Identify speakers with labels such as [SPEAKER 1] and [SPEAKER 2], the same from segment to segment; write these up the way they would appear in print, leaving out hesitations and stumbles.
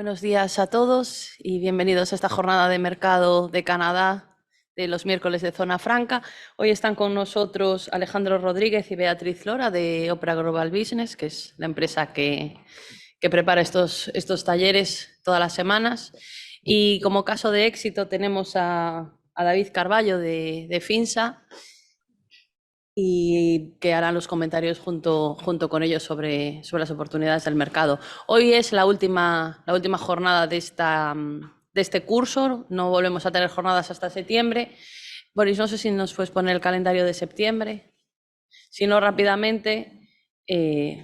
[SPEAKER 1] Buenos días a todos y bienvenidos a esta jornada de mercado de Canadá de los miércoles de Zona Franca. Hoy están con nosotros Alejandro Rodríguez y Beatriz Lora de Opera Global Business, que es la empresa que prepara estos talleres todas las semanas. Y como caso de éxito tenemos a David Carballo de Finsa, y que harán los comentarios junto con ellos sobre las oportunidades del mercado. Hoy es la última jornada de este curso, no volvemos a tener jornadas hasta septiembre. Boris, no sé si nos puedes poner el calendario de septiembre. Si no, rápidamente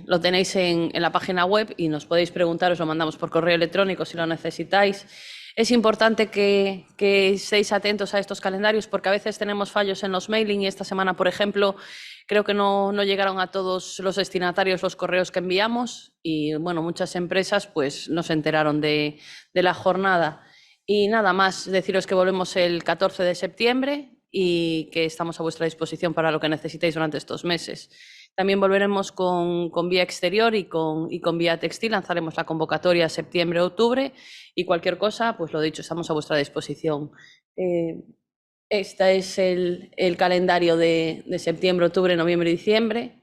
[SPEAKER 1] lo tenéis en la página web y nos podéis preguntar, os lo mandamos por correo electrónico si lo necesitáis. Es importante que estéis atentos a estos calendarios porque a veces tenemos fallos en los mailing y esta semana, por ejemplo, creo que no llegaron a todos los destinatarios los correos que enviamos y, bueno, muchas empresas pues no se enteraron de la jornada. Y nada más, deciros que volvemos el 14 de septiembre y que estamos a vuestra disposición para lo que necesitéis durante estos meses. También volveremos con vía exterior y con vía textil. Lanzaremos la convocatoria septiembre-octubre y cualquier cosa, pues lo dicho, estamos a vuestra disposición. Este es el calendario de septiembre, octubre, noviembre y diciembre.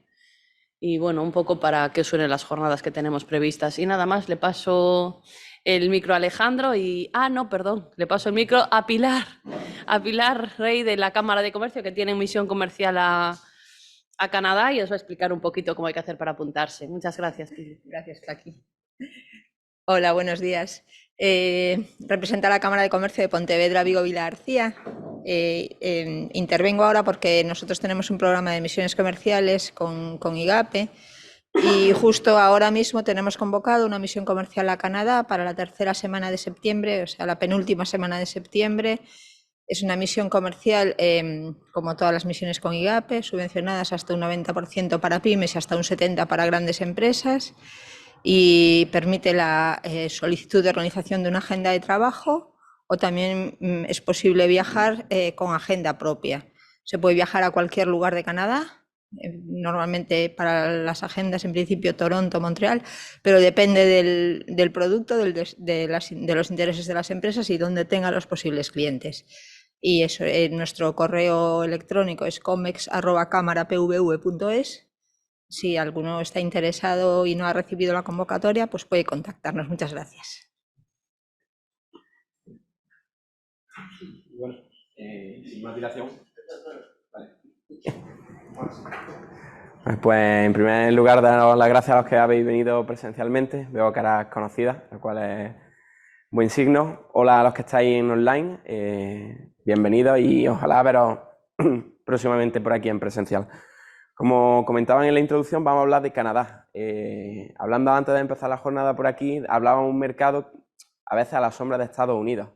[SPEAKER 1] Y bueno, un poco para que os suenen las jornadas que tenemos previstas. Y nada más, le paso el micro a Alejandro y... no, perdón, le paso el micro a Pilar Rey de la Cámara de Comercio, que tiene misión comercial a Canadá y os va a explicar un poquito cómo hay que hacer para apuntarse. Muchas gracias, Pilar.
[SPEAKER 2] Gracias, Flaqui. Hola, buenos días. Represento a la Cámara de Comercio de Pontevedra, Vigo, Vila García. Intervengo ahora porque nosotros tenemos un programa de misiones comerciales con IGAPE y justo ahora mismo tenemos convocado una misión comercial a Canadá para la tercera semana de septiembre, o sea, la penúltima semana de septiembre. Es una misión comercial, como todas las misiones con IGAPE, subvencionadas hasta un 90% para pymes y hasta un 70% para grandes empresas, y permite la solicitud de organización de una agenda de trabajo, o también es posible viajar con agenda propia. Se puede viajar a cualquier lugar de Canadá, normalmente para las agendas en principio Toronto, Montreal, pero depende del producto, de los intereses de las empresas y donde tengan los posibles clientes. Y eso, nuestro correo electrónico es comex@camarapv.es. Si alguno está interesado y no ha recibido la convocatoria, pues puede contactarnos. Muchas gracias.
[SPEAKER 3] Bueno, sin más dilación. Vale. Pues en primer lugar, daros las gracias a los que habéis venido presencialmente. Veo caras conocidas, lo cual es buen signo. Hola a los que estáis en online, bienvenidos y ojalá veros próximamente por aquí en presencial. Como comentaban en la introducción, vamos a hablar de Canadá. Hablando antes de empezar la jornada por aquí, hablábamos de un mercado a veces a la sombra de Estados Unidos.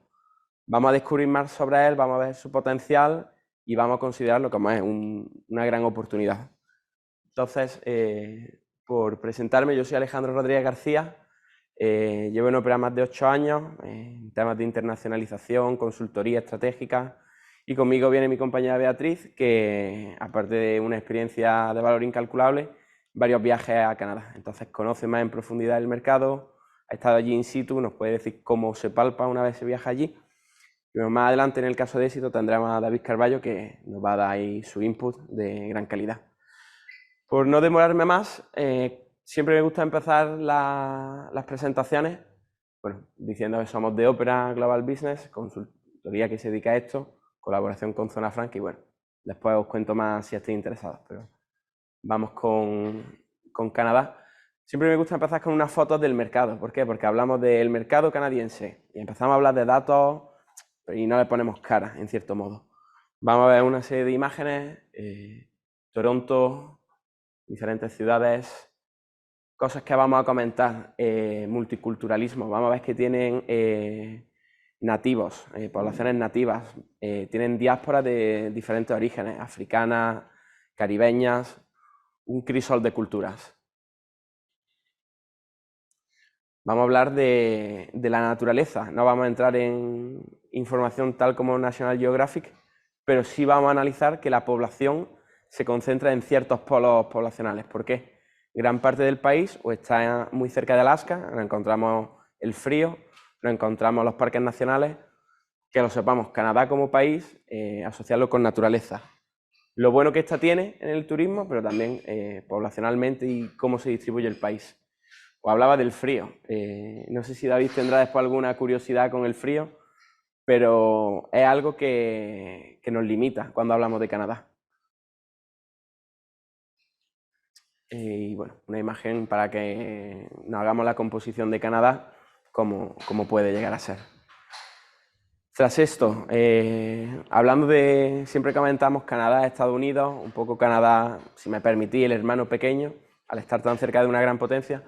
[SPEAKER 3] Vamos a descubrir más sobre él, vamos a ver su potencial y vamos a considerarlo como es una gran oportunidad. Entonces, por presentarme, yo soy Alejandro Rodríguez García, llevo en Opera más de 8 años en temas de internacionalización, consultoría estratégica, y conmigo viene mi compañera Beatriz, que aparte de una experiencia de valor incalculable, varios viajes a Canadá. Entonces conoce más en profundidad el mercado, ha estado allí in situ, nos puede decir cómo se palpa una vez se viaja allí. Y más adelante, en el caso de éxito, tendremos a David Carballo, que nos va a dar ahí su input de gran calidad. Por no demorarme más, siempre me gusta empezar las presentaciones, bueno, diciendo que somos de Opera Global Business, consultoría que se dedica a esto, colaboración con Zona Franca, y bueno, después os cuento más si estáis interesados, pero vamos con Canadá. Siempre me gusta empezar con unas fotos del mercado. ¿Por qué? Porque hablamos del mercado canadiense y empezamos a hablar de datos y no le ponemos cara, en cierto modo. Vamos a ver una serie de imágenes, Toronto, diferentes ciudades, cosas que vamos a comentar, multiculturalismo, vamos a ver que tienen nativos, poblaciones nativas, tienen diásporas de diferentes orígenes, africanas, caribeñas, un crisol de culturas. Vamos a hablar de la naturaleza, no vamos a entrar en información tal como National Geographic, pero sí vamos a analizar que la población se concentra en ciertos polos poblacionales. ¿Por qué? Gran parte del país o está muy cerca de Alaska, donde encontramos el frío, nos encontramos los parques nacionales, que lo sepamos, Canadá como país, asociarlo con naturaleza. Lo bueno que esta tiene en el turismo, pero también poblacionalmente y cómo se distribuye el país. Os hablaba del frío. No sé si David tendrá después alguna curiosidad con el frío, pero es algo que nos limita cuando hablamos de Canadá. Y bueno, una imagen para que nos hagamos la composición de Canadá, cómo puede llegar a ser. Tras esto, hablando de, siempre comentamos Canadá, Estados Unidos, un poco Canadá, si me permitís, el hermano pequeño, al estar tan cerca de una gran potencia,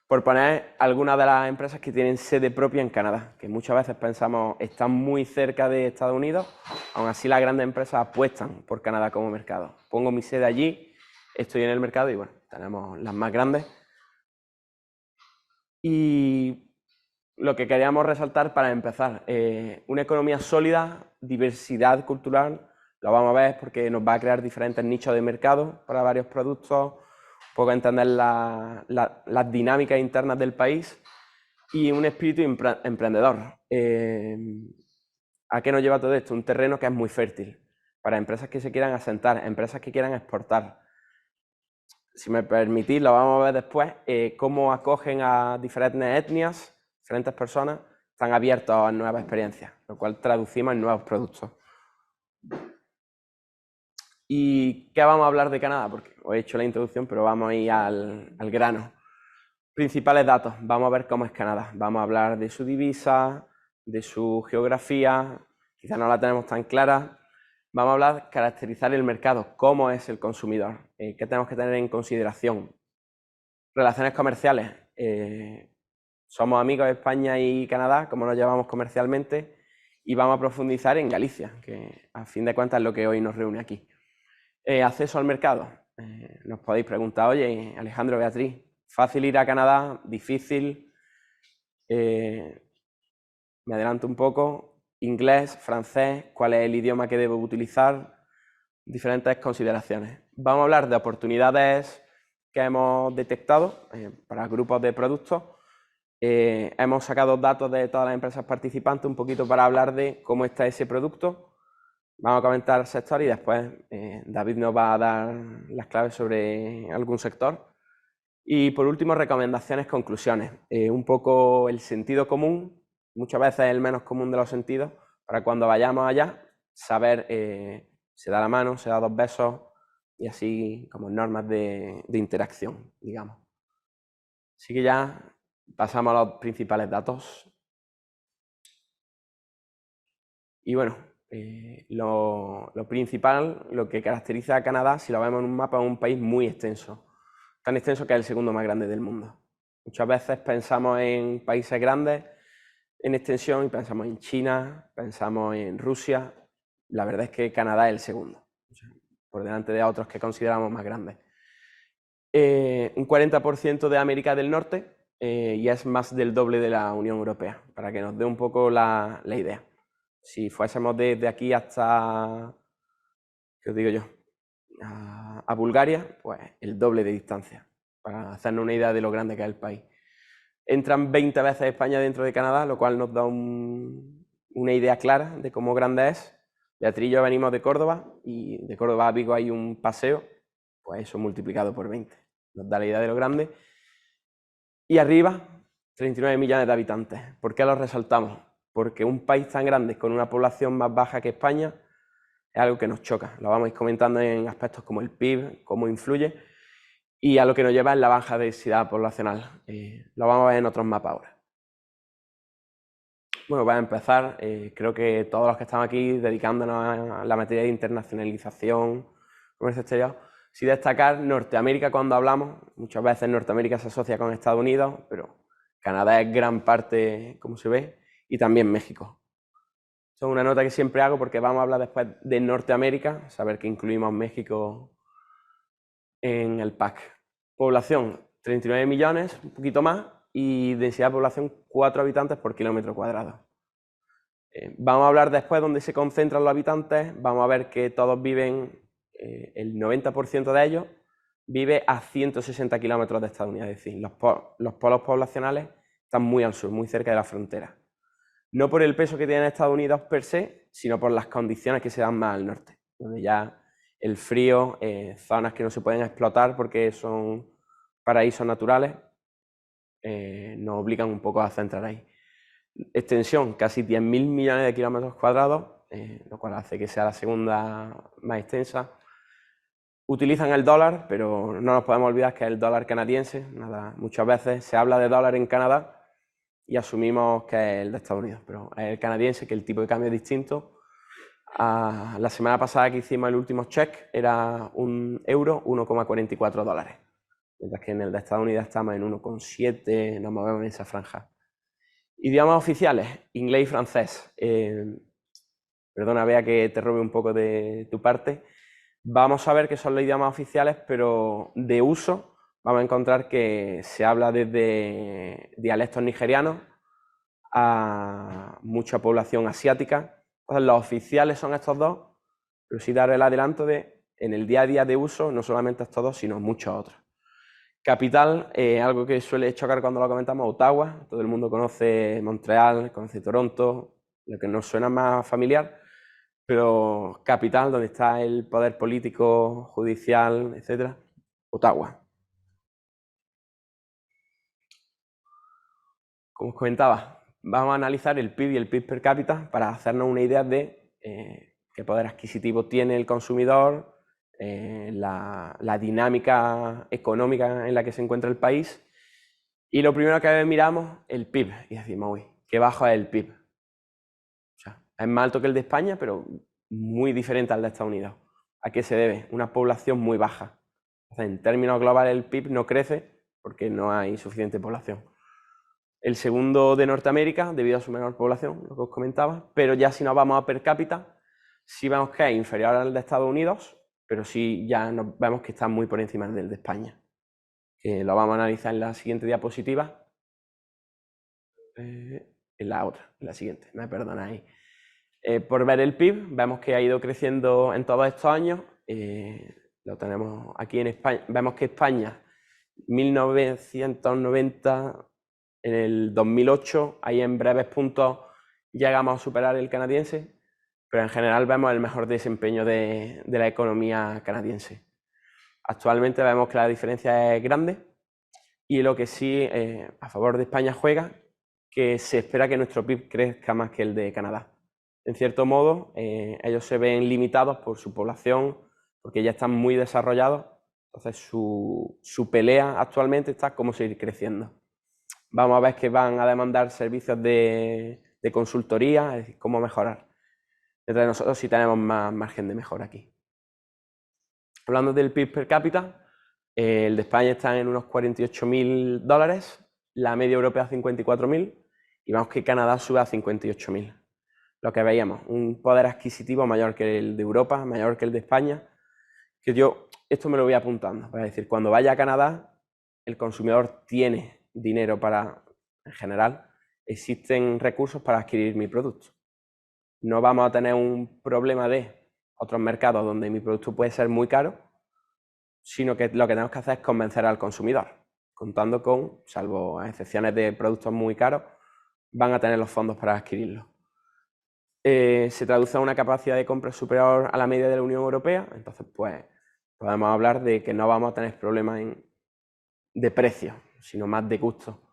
[SPEAKER 3] por poner algunas de las empresas que tienen sede propia en Canadá, que muchas veces pensamos están muy cerca de Estados Unidos, aún así las grandes empresas apuestan por Canadá como mercado. Pongo mi sede allí, estoy en el mercado y bueno, tenemos las más grandes. Y lo que queríamos resaltar para empezar, una economía sólida, diversidad cultural, lo vamos a ver porque nos va a crear diferentes nichos de mercado para varios productos, un poco entender las dinámicas internas del país y un espíritu emprendedor. ¿A qué nos lleva todo esto? Un terreno que es muy fértil para empresas que se quieran asentar, empresas que quieran exportar. Si me permitís, lo vamos a ver después, cómo acogen a diferentes etnias, diferentes personas, están abiertos a nuevas experiencias, lo cual traducimos en nuevos productos. ¿Y qué vamos a hablar de Canadá? Porque os he hecho la introducción, pero vamos a ir al grano. Principales datos, vamos a ver cómo es Canadá. Vamos a hablar de su divisa, de su geografía, quizá no la tenemos tan clara. Vamos a hablar, caracterizar el mercado, cómo es el consumidor, qué tenemos que tener en consideración. Relaciones comerciales, somos amigos de España y Canadá, cómo nos llevamos comercialmente, y vamos a profundizar en Galicia, que a fin de cuentas es lo que hoy nos reúne aquí. Acceso al mercado, nos podéis preguntar, oye, Alejandro, Beatriz, ¿fácil ir a Canadá? ¿Difícil? Me adelanto un poco. Inglés, francés, cuál es el idioma que debo utilizar, diferentes consideraciones. Vamos a hablar de oportunidades que hemos detectado para grupos de productos. Hemos sacado datos de todas las empresas participantes un poquito para hablar de cómo está ese producto. Vamos a comentar el sector y después David nos va a dar las claves sobre algún sector. Y por último, recomendaciones, conclusiones. Un poco el sentido común, muchas veces el menos común de los sentidos, para cuando vayamos allá, saber, se da la mano, se da 2 besos y así como normas de interacción, digamos. Así que ya pasamos a los principales datos. Y bueno, lo principal, lo que caracteriza a Canadá, si lo vemos en un mapa, es un país muy extenso. Tan extenso que es el segundo más grande del mundo. Muchas veces pensamos en países grandes en extensión y pensamos en China, pensamos en Rusia. La verdad es que Canadá es el segundo, por delante de otros que consideramos más grandes. Un 40% de América del Norte y es más del doble de la Unión Europea, para que nos dé un poco la idea. Si fuésemos desde aquí hasta, ¿qué os digo yo?, a Bulgaria, pues el doble de distancia, para hacernos una idea de lo grande que es el país. Entran 20 veces España dentro de Canadá, lo cual nos da una idea clara de cómo grande es. Beatriz y yo venimos de Córdoba y de Córdoba a Vigo hay un paseo, pues eso multiplicado por 20. Nos da la idea de lo grande. Y arriba, 39 millones de habitantes. ¿Por qué lo resaltamos? Porque un país tan grande con una población más baja que España es algo que nos choca. Lo vamos a ir comentando en aspectos como el PIB, cómo influye, y a lo que nos lleva es la baja densidad poblacional. Lo vamos a ver en otros mapas ahora. Bueno, para empezar, creo que todos los que estamos aquí dedicándonos a la materia de internacionalización, comercio exterior, sí destacar Norteamérica cuando hablamos. Muchas veces Norteamérica se asocia con Estados Unidos, pero Canadá es gran parte, como se ve, y también México. Eso es una nota que siempre hago porque vamos a hablar después de Norteamérica, saber que incluimos México en el pack. Población, 39 millones, un poquito más, y densidad de población, 4 habitantes por kilómetro cuadrado. Vamos a hablar después dónde se concentran los habitantes, vamos a ver que todos viven, el 90% de ellos vive a 160 kilómetros de Estados Unidos, es decir, los polos poblacionales están muy al sur, muy cerca de la frontera. no por el peso que tiene Estados Unidos per se, sino por las condiciones que se dan más al norte, donde ya el frío, zonas que no se pueden explotar porque son paraísos naturales, nos obligan un poco a centrar ahí. Extensión, casi 10.000 millones de kilómetros cuadrados, lo cual hace que sea la segunda más extensa. Utilizan el dólar, pero no nos podemos olvidar que es el dólar canadiense. Muchas veces se habla de dólar en Canadá y asumimos que es el de Estados Unidos, pero es el canadiense, que el tipo de cambio es distinto. La semana pasada que hicimos el último check era un euro, 1,44 dólares, mientras que en el de Estados Unidos estamos en 1,7, nos movemos en esa franja. Idiomas oficiales, inglés y francés. Perdona, Bea, que te robe un poco de tu parte. Vamos a ver qué son los idiomas oficiales, pero de uso vamos a encontrar que se habla desde dialectos nigerianos a mucha población asiática. Entonces, los oficiales son estos dos, pero sí dar el adelanto de, en el día a día de uso, no solamente estos dos, sino muchos otros. Capital, algo que suele chocar cuando lo comentamos, Ottawa. Todo el mundo conoce Montreal, conoce Toronto, lo que nos suena más familiar, pero capital, donde está el poder político, judicial, etc., Ottawa. Como os comentaba, vamos a analizar el PIB y el PIB per cápita para hacernos una idea de qué poder adquisitivo tiene el consumidor, la dinámica económica en la que se encuentra el país. Y lo primero que miramos, el PIB, y decimos, uy, qué bajo es el PIB. O sea, es más alto que el de España, pero muy diferente al de Estados Unidos. ¿A qué se debe? Una población muy baja. Entonces, en términos globales, el PIB no crece porque no hay suficiente población. El segundo de Norteamérica, debido a su menor población, lo que os comentaba, pero ya si nos vamos a per cápita, sí vemos que es inferior al de Estados Unidos, pero sí ya vemos que está muy por encima del de España. Que lo vamos a analizar en la siguiente diapositiva. En la otra, en la siguiente, me perdonáis. Por ver el PIB, vemos que ha ido creciendo en todos estos años. Lo tenemos aquí en España. Vemos que España, 1990, en el 2008, ahí en breves puntos llegamos a superar el canadiense, pero en general vemos el mejor desempeño de la economía canadiense. Actualmente vemos que la diferencia es grande y lo que sí a favor de España juega, que se espera que nuestro PIB crezca más que el de Canadá. En cierto modo, ellos se ven limitados por su población, porque ya están muy desarrollados, entonces su pelea actualmente está cómo seguir creciendo. Vamos a ver que van a demandar servicios de consultoría, es decir, cómo mejorar. Mientras nosotros sí tenemos más margen de mejora aquí. Hablando del PIB per cápita, el de España está en unos 48.000 dólares, la media europea 54.000 y vemos que Canadá sube a 58.000. Lo que veíamos, un poder adquisitivo mayor que el de Europa, mayor que el de España, que yo esto me lo voy apuntando, para decir, cuando vaya a Canadá, el consumidor tiene dinero para, en general, existen recursos para adquirir mi producto. No vamos a tener un problema de otros mercados donde mi producto puede ser muy caro, sino que lo que tenemos que hacer es convencer al consumidor, contando con, salvo excepciones de productos muy caros, van a tener los fondos para adquirirlos. Se traduce a una capacidad de compra superior a la media de la Unión Europea, entonces pues podemos hablar de que no vamos a tener problemas de precio, sino más de gusto.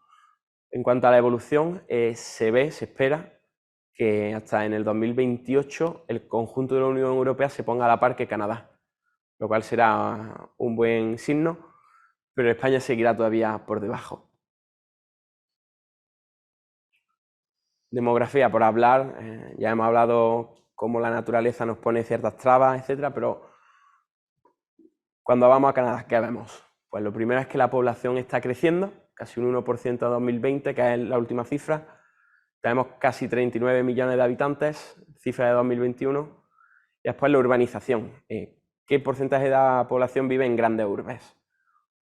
[SPEAKER 3] En cuanto a la evolución, se espera que hasta en el 2028 el conjunto de la Unión Europea se ponga a la par que Canadá, lo cual será un buen signo, pero España seguirá todavía por debajo. Demografía, por hablar, ya hemos hablado cómo la naturaleza nos pone ciertas trabas, etcétera, pero cuando vamos a Canadá, ¿qué vemos? Pues lo primero es que la población está creciendo, casi un 1% en 2020, que es la última cifra. Tenemos casi 39 millones de habitantes, cifra de 2021. Y después la urbanización. ¿Qué porcentaje de la población vive en grandes urbes?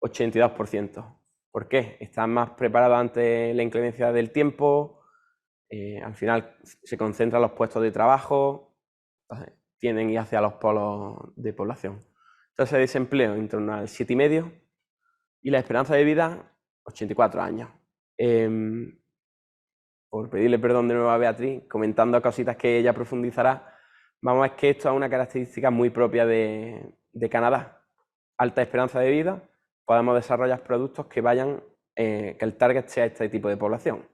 [SPEAKER 3] 82%. ¿Por qué? Están más preparados ante la inclemencia del tiempo. Al final se concentran los puestos de trabajo, tienden a ir hacia los polos de población. Entonces, el desempleo en torno al 7,5 y la esperanza de vida 84 años. por pedirle perdón de nuevo a Beatriz, comentando cositas que ella profundizará, vamos a ver que esto es una característica muy propia de Canadá. Alta esperanza de vida, podemos desarrollar productos que vayan, que el target sea este tipo de población,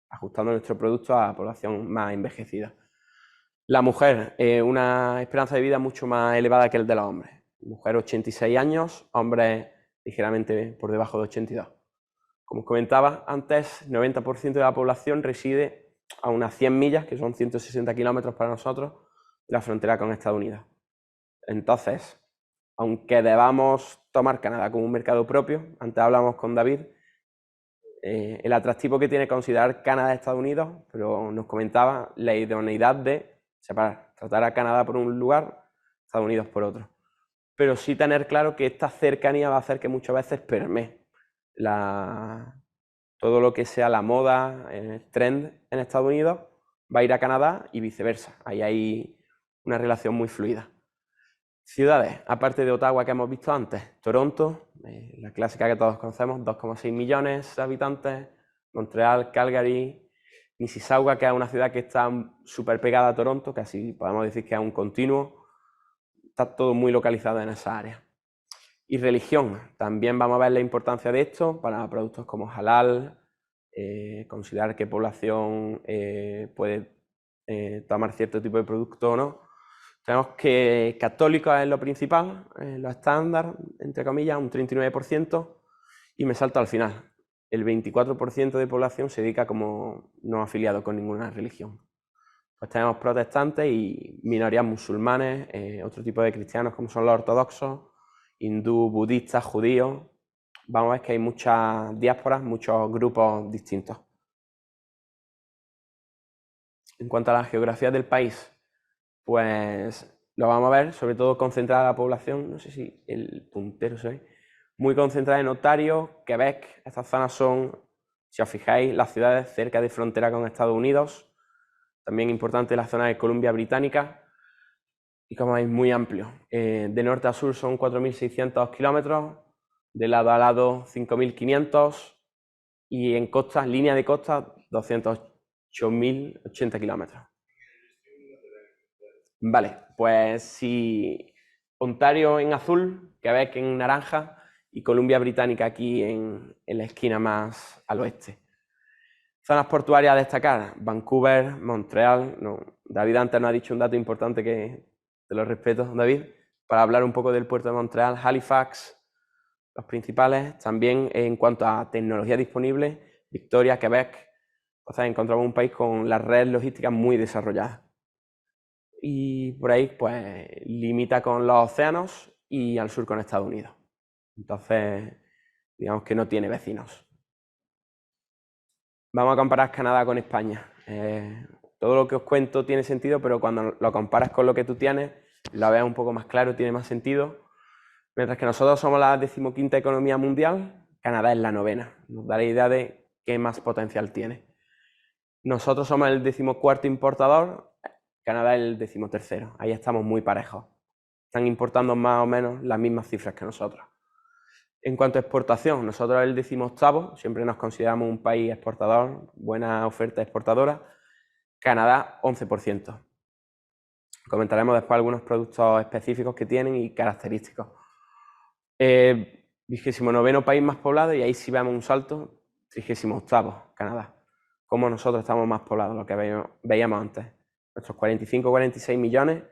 [SPEAKER 3] ajustando nuestro producto a la población más envejecida. La mujer, una esperanza de vida mucho más elevada que el de los hombres. Mujer 86 años, hombres ligeramente por debajo de 82. Como os comentaba antes, 90% de la población reside a unas 100 millas, que son 160 kilómetros para nosotros, de la frontera con Estados Unidos. Entonces, aunque debamos tomar Canadá como un mercado propio, antes hablamos con David, el atractivo que tiene considerar Canadá Estados Unidos, pero nos comentaba la idoneidad de separar, tratar a Canadá por un lugar, Estados Unidos por otro. Pero sí tener claro que esta cercanía va a hacer que muchas veces permee todo lo que sea la moda, el trend en Estados Unidos, va a ir a Canadá y viceversa. Ahí hay una relación muy fluida. Ciudades, aparte de Ottawa que hemos visto antes, Toronto, la clásica que todos conocemos, 2,6 millones de habitantes, Montreal, Calgary, Mississauga, que es una ciudad que está súper pegada a Toronto, casi podemos decir que es un continuo, está todo muy localizado en esa área. Y religión, también vamos a ver la importancia de esto para productos como halal, considerar qué población puede tomar cierto tipo de producto o no. Tenemos que católicos es lo principal, lo estándar, entre comillas, un 39%, y me salto al final. El 24% de población se dedica como no afiliado con ninguna religión. Pues tenemos protestantes y minorías musulmanes, otro tipo de cristianos como son los ortodoxos, hindú, budistas, judíos. Vamos a ver que hay muchas diásporas, muchos grupos distintos. En cuanto a la geografía del país, pues lo vamos a ver, sobre todo concentrada la población, no sé si el puntero se ve, muy concentrada en Ontario, Quebec. Estas zonas son, si os fijáis, las ciudades cerca de frontera con Estados Unidos. También importante la zona de Columbia Británica. Y como veis, muy amplio. De norte a sur son 4.600 kilómetros, de lado a lado 5.500 y en costa, línea de costa, 208.080 kilómetros. Vale, pues si Ontario en azul, Quebec en naranja y Columbia Británica aquí en la esquina más al oeste. Zonas portuarias a destacar, Vancouver, Montreal. No, David antes nos ha dicho un dato importante que te lo respeto, David, para hablar un poco del puerto de Montreal, Halifax, los principales. También en cuanto a tecnología disponible, Victoria, Quebec. O sea, encontramos un país con las redes logísticas muy desarrolladas. Y por ahí, pues, limita con los océanos y al sur con Estados Unidos. Entonces, digamos que no tiene vecinos. Vamos a comparar Canadá con España. Todo lo que os cuento tiene sentido, pero cuando lo comparas con lo que tú tienes, lo ves un poco más claro, tiene más sentido. Mientras que nosotros somos la 15ª economía mundial, Canadá es la 9ª. Nos da la idea de qué más potencial tiene. Nosotros somos el 14º importador, Canadá es el 13º. Ahí estamos muy parejos. Están importando más o menos las mismas cifras que nosotros. En cuanto a exportación, nosotros el 18º, siempre nos consideramos un país exportador, buena oferta exportadora. Canadá, 11%. Comentaremos después algunos productos específicos que tienen y característicos. 29º país más poblado, y ahí sí vemos un salto, 38º, Canadá. Como nosotros estamos más poblados, lo que veíamos antes. Nuestros 45-46 millones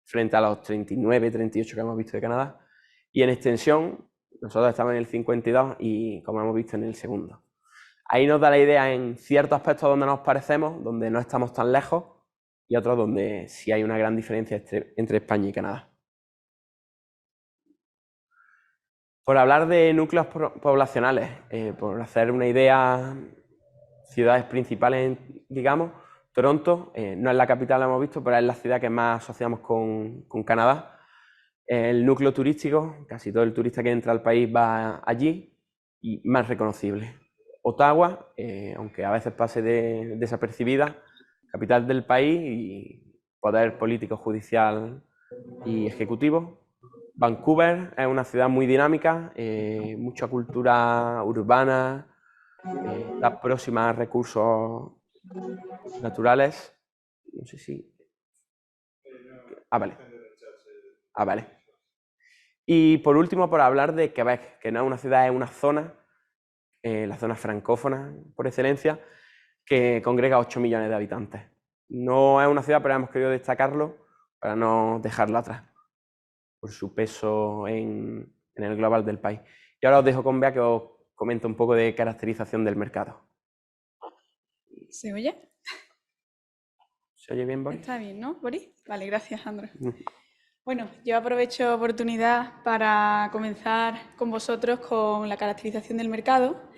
[SPEAKER 3] frente a los 39-38 que hemos visto de Canadá. Y en extensión, nosotros estamos en el 52 y, como hemos visto, en el segundo. Ahí nos da la idea en ciertos aspectos donde nos parecemos, donde no estamos tan lejos, y otros donde sí hay una gran diferencia entre España y Canadá. Por hablar de núcleos poblacionales, por hacer una idea, ciudades principales, digamos, Toronto, no es la capital, lo hemos visto, pero es la ciudad que más asociamos con Canadá. El núcleo turístico, casi todo el turista que entra al país va allí, y más reconocible. Ottawa, aunque a veces pase desapercibida, capital del país y poder político, judicial y ejecutivo. Vancouver es una ciudad muy dinámica, mucha cultura urbana, está próxima a recursos naturales. No sé si... vale. Vale. Y por último, por hablar de Quebec, que no es una ciudad, es una zona, la zona francófona por excelencia, que congrega 8 millones de habitantes. No es una ciudad, pero hemos querido destacarlo para no dejarla atrás, por su peso en el global del país. Y ahora os dejo con Bea que os comente un poco de caracterización del mercado.
[SPEAKER 4] ¿Se oye?
[SPEAKER 3] ¿Se oye bien, Boris?
[SPEAKER 4] Está bien, ¿no, Boris? Vale, gracias, Andrés. Bueno, yo aprovecho la oportunidad para comenzar con vosotros con la caracterización del mercado.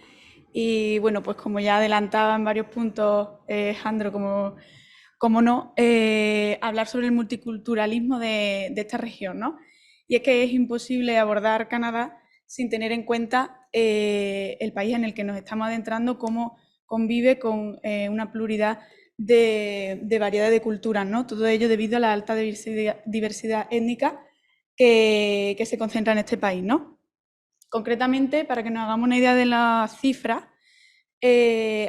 [SPEAKER 4] Y bueno, pues como ya adelantaba en varios puntos, Jandro, como no, hablar sobre el multiculturalismo de esta región, ¿no? Y es que es imposible abordar Canadá sin tener en cuenta el país en el que nos estamos adentrando, cómo convive con una pluralidad de variedad de culturas, ¿no? Todo ello debido a la alta diversidad étnica que se concentra en este país, ¿no? Concretamente, para que nos hagamos una idea de las cifras,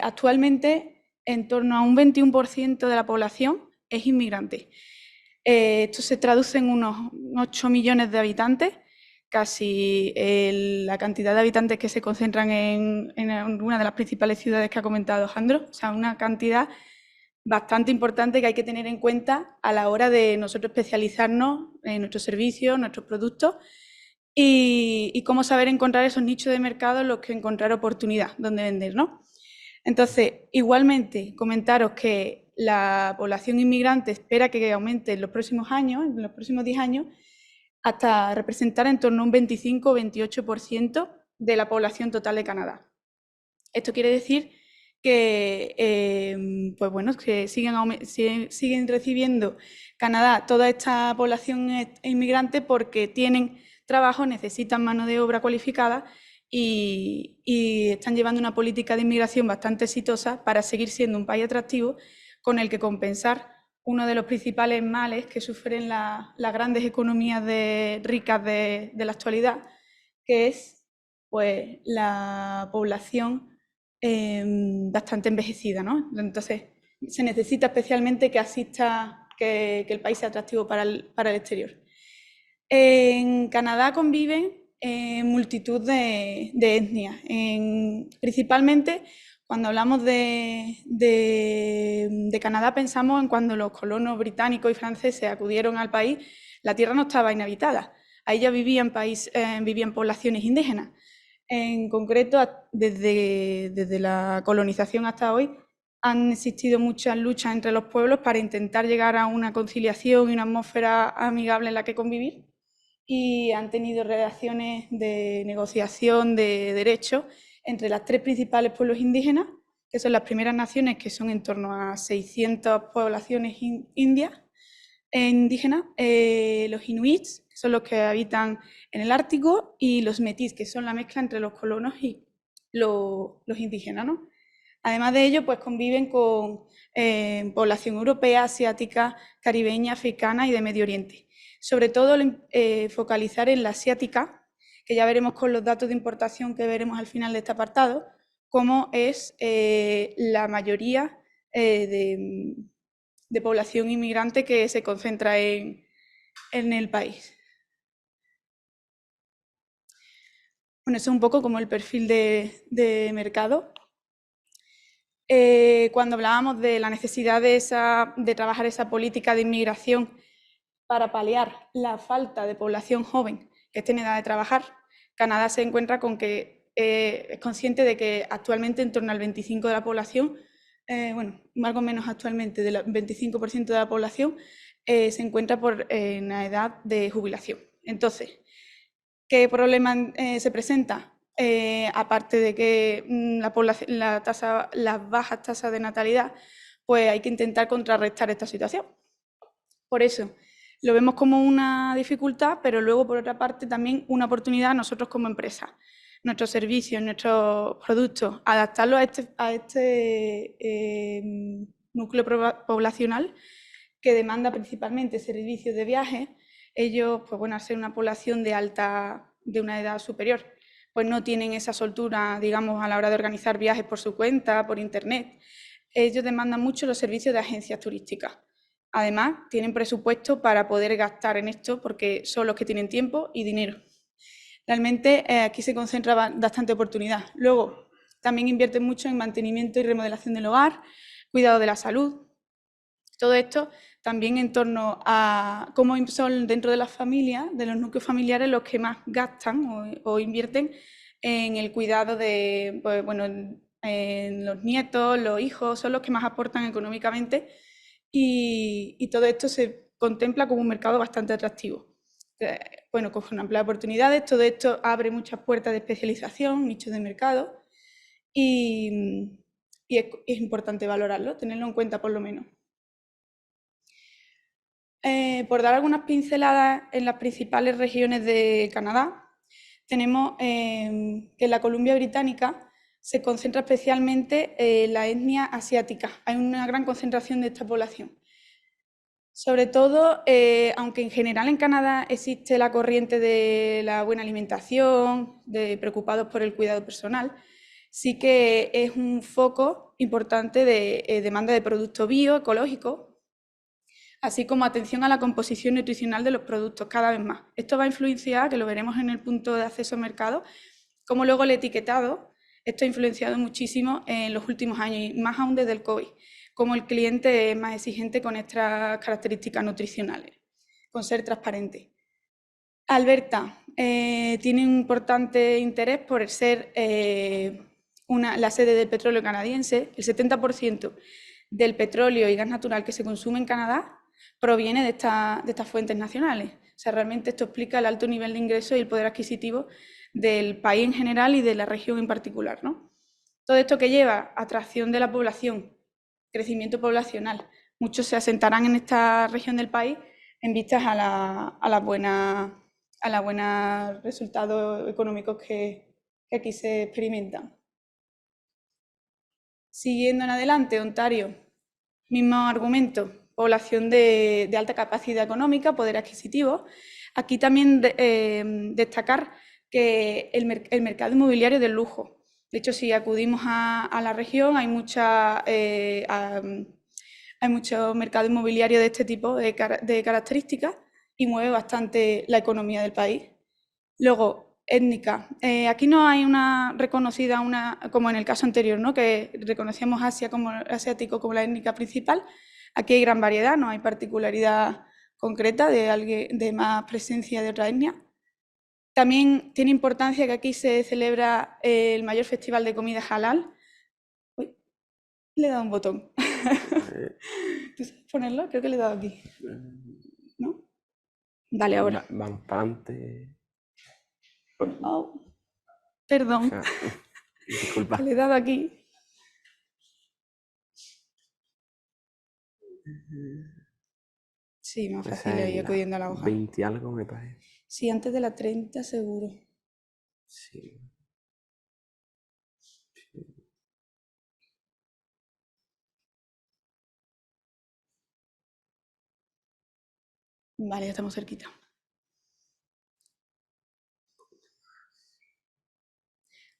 [SPEAKER 4] actualmente en torno a un 21% de la población es inmigrante. Esto se traduce en unos 8 millones de habitantes, casi la cantidad de habitantes que se concentran en una de las principales ciudades que ha comentado Jandro, o sea, una cantidad bastante importante que hay que tener en cuenta a la hora de nosotros especializarnos en nuestros servicios, nuestros productos y cómo saber encontrar esos nichos de mercado en los que encontrar oportunidad donde vender, ¿no? Entonces, igualmente, comentaros que la población inmigrante espera que aumente en los próximos años, en los próximos 10 años, hasta representar en torno a un 25 o 28% de la población total de Canadá. Esto quiere decir que, pues bueno, que siguen recibiendo Canadá toda esta población inmigrante porque tienen trabajo, necesitan mano de obra cualificada y están llevando una política de inmigración bastante exitosa para seguir siendo un país atractivo con el que compensar uno de los principales males que sufren las grandes economías ricas de la actualidad, que es pues, la población bastante envejecida, ¿no? Entonces, se necesita especialmente que el país sea atractivo para el exterior. En Canadá conviven multitud de etnias. Principalmente, cuando hablamos de Canadá, pensamos en cuando los colonos británicos y franceses acudieron al país, la tierra no estaba inhabitada. Ahí ya vivían poblaciones indígenas. En concreto, desde la colonización hasta hoy, han existido muchas luchas entre los pueblos para intentar llegar a una conciliación y una atmósfera amigable en la que convivir, y han tenido relaciones de negociación de derechos entre las tres principales pueblos indígenas, que son las primeras naciones, que son en torno a 600 poblaciones indígenas, los inuits, que son los que habitan en el Ártico, y los metís, que son la mezcla entre los colonos y los indígenas, ¿no? Además de ello, pues conviven con población europea, asiática, caribeña, africana y de Medio Oriente. Sobre todo focalizar en la asiática, que ya veremos con los datos de importación que veremos al final de este apartado, cómo es la mayoría de población inmigrante que se concentra en el país. Bueno, eso es un poco como el perfil de mercado. Cuando hablábamos de la necesidad de trabajar esa política de inmigración para paliar la falta de población joven que esté en edad de trabajar, Canadá se encuentra con que es consciente de que actualmente en torno al 25% de la población, bueno, algo menos actualmente, del 25% de la población se encuentra en la edad de jubilación. Entonces, ¿qué problema se presenta? Aparte de que las bajas tasas de natalidad, pues hay que intentar contrarrestar esta situación. Por eso, lo vemos como una dificultad, pero luego, por otra parte, también una oportunidad nosotros como empresa. Nuestros servicios, nuestros productos, adaptarlos a este núcleo poblacional que demanda principalmente servicios de viaje. Ellos, pues bueno, al ser una población de una edad superior, pues no tienen esa soltura, digamos, a la hora de organizar viajes por su cuenta, por internet. ellos demandan mucho los servicios de agencias turísticas. Además, tienen presupuesto para poder gastar en esto porque son los que tienen tiempo y dinero. Realmente aquí se concentra bastante oportunidad. Luego, también invierten mucho en mantenimiento y remodelación del hogar, cuidado de la salud. Todo esto también en torno a cómo son dentro de las familias, de los núcleos familiares, los que más gastan o invierten en el cuidado de, pues, bueno, en los nietos, los hijos, son los que más aportan económicamente y todo esto se contempla como un mercado bastante atractivo. Bueno, con una amplia oportunidades, todo esto abre muchas puertas de especialización, nichos de mercado y es importante valorarlo, tenerlo en cuenta por lo menos. Por dar algunas pinceladas en las principales regiones de Canadá, tenemos que en la Columbia Británica se concentra especialmente la etnia asiática. Hay una gran concentración de esta población. Sobre todo, aunque en general en Canadá existe la corriente de la buena alimentación, de preocupados por el cuidado personal, sí que es un foco importante de demanda de productos bio, ecológicos, así como atención a la composición nutricional de los productos cada vez más. Esto va a influenciar, que lo veremos en el punto de acceso al mercado, como luego el etiquetado, esto ha influenciado muchísimo en los últimos años y más aún desde el COVID, como el cliente es más exigente con estas características nutricionales, con ser transparente. Alberta tiene un importante interés por ser la sede del petróleo canadiense. El 70% del petróleo y gas natural que se consume en Canadá proviene de estas fuentes nacionales. O sea, realmente esto explica el alto nivel de ingresos y el poder adquisitivo del país en general y de la región en particular, ¿no? Todo esto que lleva atracción de la población, crecimiento poblacional. Muchos se asentarán en esta región del país en vistas a los buenos resultados económicos que aquí se experimentan. Siguiendo en adelante, Ontario, mismo argumento, población de alta capacidad económica, poder adquisitivo. Aquí también destacar que el mercado inmobiliario del lujo. De hecho, si acudimos a la región, hay mucho mercado inmobiliario de este tipo de características y mueve bastante la economía del país. Luego, étnica. Aquí no hay una reconocida, como en el caso anterior, ¿no? Que reconocíamos asiático como la étnica principal. Aquí hay gran variedad, no hay particularidad concreta de más presencia de otra etnia. También tiene importancia que aquí se celebra el mayor festival de comida halal. Uy, le he dado un botón. ¿Tú sabes ponerlo? Creo que le he dado aquí. ¿No? Dale, ahora.
[SPEAKER 3] Vamos para adelante.
[SPEAKER 4] Oh, perdón.
[SPEAKER 3] Disculpa.
[SPEAKER 4] Le he dado aquí. Sí, más fácil ir acudiendo a la hoja.
[SPEAKER 3] 20 algo me parece.
[SPEAKER 4] Sí, antes de la 30 seguro.
[SPEAKER 3] Sí.
[SPEAKER 4] Vale, ya estamos cerquita.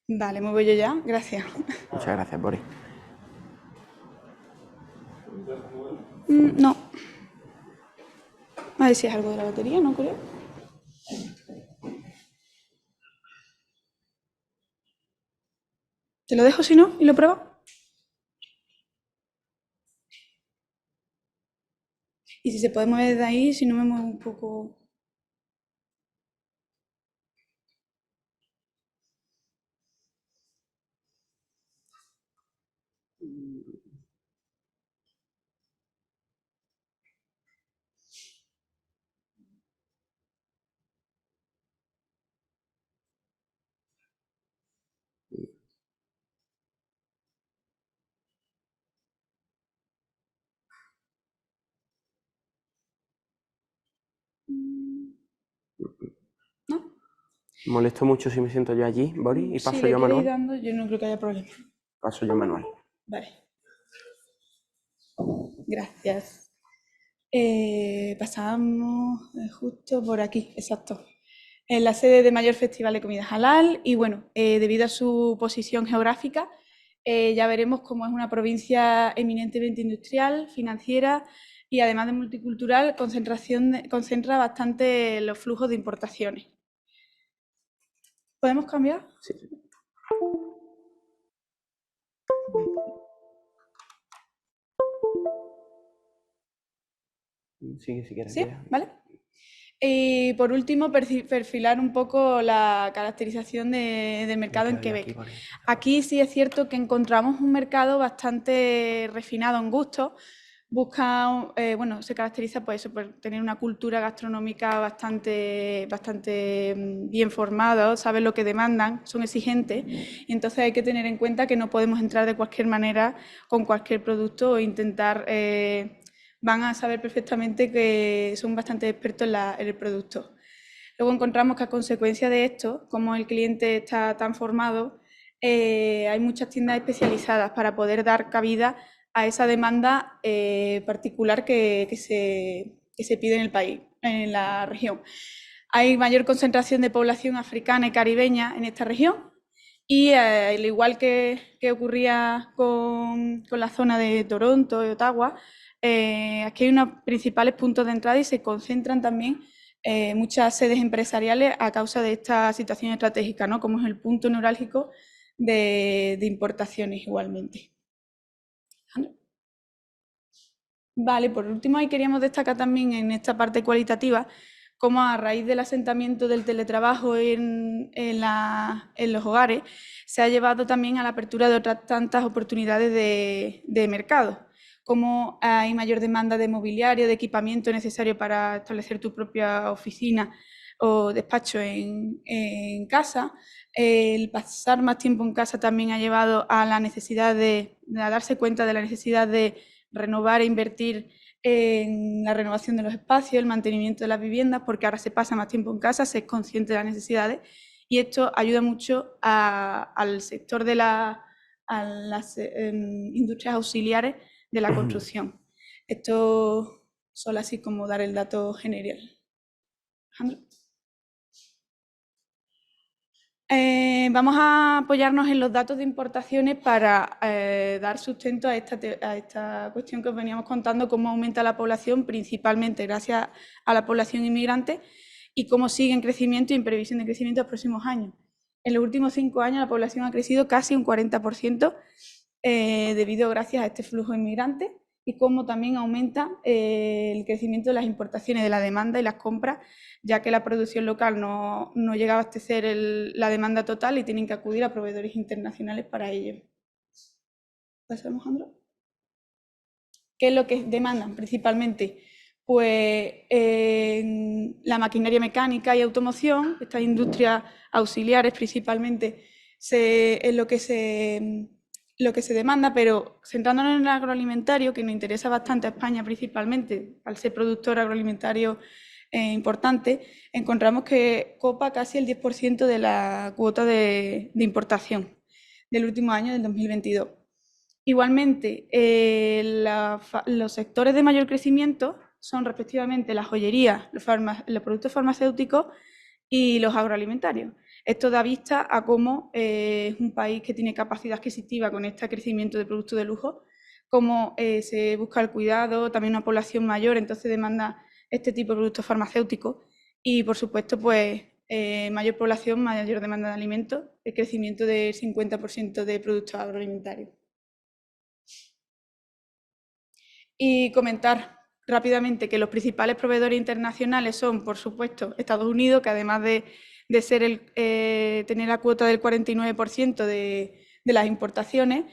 [SPEAKER 4] Vale, me voy yo ya. Gracias.
[SPEAKER 3] Muchas gracias, Boris.
[SPEAKER 4] No. A ver si es algo de la batería, no creo. ¿Te lo dejo si no? ¿Y lo pruebo? Y si se puede mover desde ahí, si no me muevo un poco. ¿No?
[SPEAKER 3] ¿Molesto mucho si me siento yo allí, Boris? ¿Y paso
[SPEAKER 4] si
[SPEAKER 3] yo a Manuel?
[SPEAKER 4] dando, yo no creo que haya problema.
[SPEAKER 3] Paso yo a Manuel.
[SPEAKER 4] Vale. Gracias. Pasamos justo por aquí, exacto. En la sede de mayor festival de comida halal y bueno, debido a su posición geográfica, Ya veremos cómo es una provincia eminentemente industrial, financiera y además de multicultural, concentra bastante los flujos de importaciones. ¿Podemos cambiar?
[SPEAKER 3] Sí. Sí, si quieres.
[SPEAKER 4] Sí, ¿vale? Y por último, perfilar un poco la caracterización del mercado en Quebec. Aquí sí es cierto que encontramos un mercado bastante refinado en gusto. Busca, se caracteriza por eso, por tener una cultura gastronómica bastante bien formada, saben lo que demandan, son exigentes, y entonces hay que tener en cuenta que no podemos entrar de cualquier manera con cualquier producto o intentar... van a saber perfectamente que son bastante expertos en el producto. Luego encontramos que a consecuencia de esto, como el cliente está tan formado, hay muchas tiendas especializadas para poder dar cabida a esa demanda particular que se pide en el país, en la región. Hay mayor concentración de población africana y caribeña en esta región y al igual que ocurría con la zona de Toronto y Ottawa, aquí hay unos principales puntos de entrada y se concentran también muchas sedes empresariales a causa de esta situación estratégica, ¿no? Como es el punto neurálgico de importaciones igualmente. Vale, por último ahí queríamos destacar también en esta parte cualitativa cómo a raíz del asentamiento del teletrabajo en los hogares se ha llevado también a la apertura de otras tantas oportunidades de mercado, como hay mayor demanda de mobiliario, de equipamiento necesario para establecer tu propia oficina o despacho en casa. El pasar más tiempo en casa también ha llevado a la necesidad a darse cuenta de la necesidad de renovar e invertir en la renovación de los espacios, el mantenimiento de las viviendas, porque ahora se pasa más tiempo en casa, se es consciente de las necesidades y esto ayuda mucho al sector de las industrias auxiliares de la construcción. Esto solo así como dar el dato general. Alejandro. Vamos a apoyarnos en los datos de importaciones para dar sustento a esta cuestión que os veníamos contando, cómo aumenta la población, principalmente gracias a la población inmigrante, y cómo sigue en crecimiento y en previsión de crecimiento en los próximos años. En los últimos 5 años la población ha crecido casi un 40% gracias a este flujo inmigrante, y cómo también aumenta el crecimiento de las importaciones, de la demanda y las compras, ya que la producción local no llega a abastecer la demanda total y tienen que acudir a proveedores internacionales para ello. ¿Pasamos, Alejandro? ¿Qué es lo que demandan principalmente? Pues la maquinaria mecánica y automoción, estas industrias auxiliares principalmente, es lo que se demanda, pero centrándonos en el agroalimentario, que nos interesa bastante a España principalmente, al ser productor agroalimentario importante, encontramos que copa casi el 10% de la cuota de importación del último año, del 2022. Igualmente, los sectores de mayor crecimiento son respectivamente la joyería, los productos farmacéuticos y los agroalimentarios. Esto da vista a cómo es un país que tiene capacidad adquisitiva con este crecimiento de productos de lujo, cómo se busca el cuidado, también una población mayor, entonces demanda este tipo de productos farmacéuticos y, por supuesto, pues mayor población, mayor demanda de alimentos, el crecimiento del 50% de productos agroalimentarios. Y comentar rápidamente que los principales proveedores internacionales son, por supuesto, Estados Unidos, que además de ser tener la cuota del 49% de las importaciones,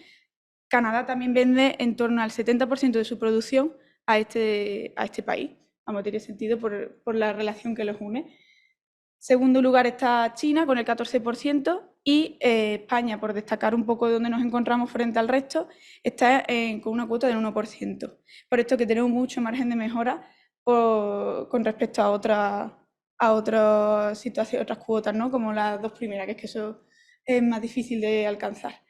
[SPEAKER 4] Canadá también vende en torno al 70% de su producción a este país. Vamos, tiene sentido por la relación que los une. Segundo lugar está China con el 14% y España, por destacar un poco de dónde nos encontramos frente al resto, está con una cuota del 1%. Por esto que tenemos mucho margen de mejora con respecto a otras situaciones, otras cuotas, ¿no? Como las dos primeras, que es que eso es más difícil de alcanzar.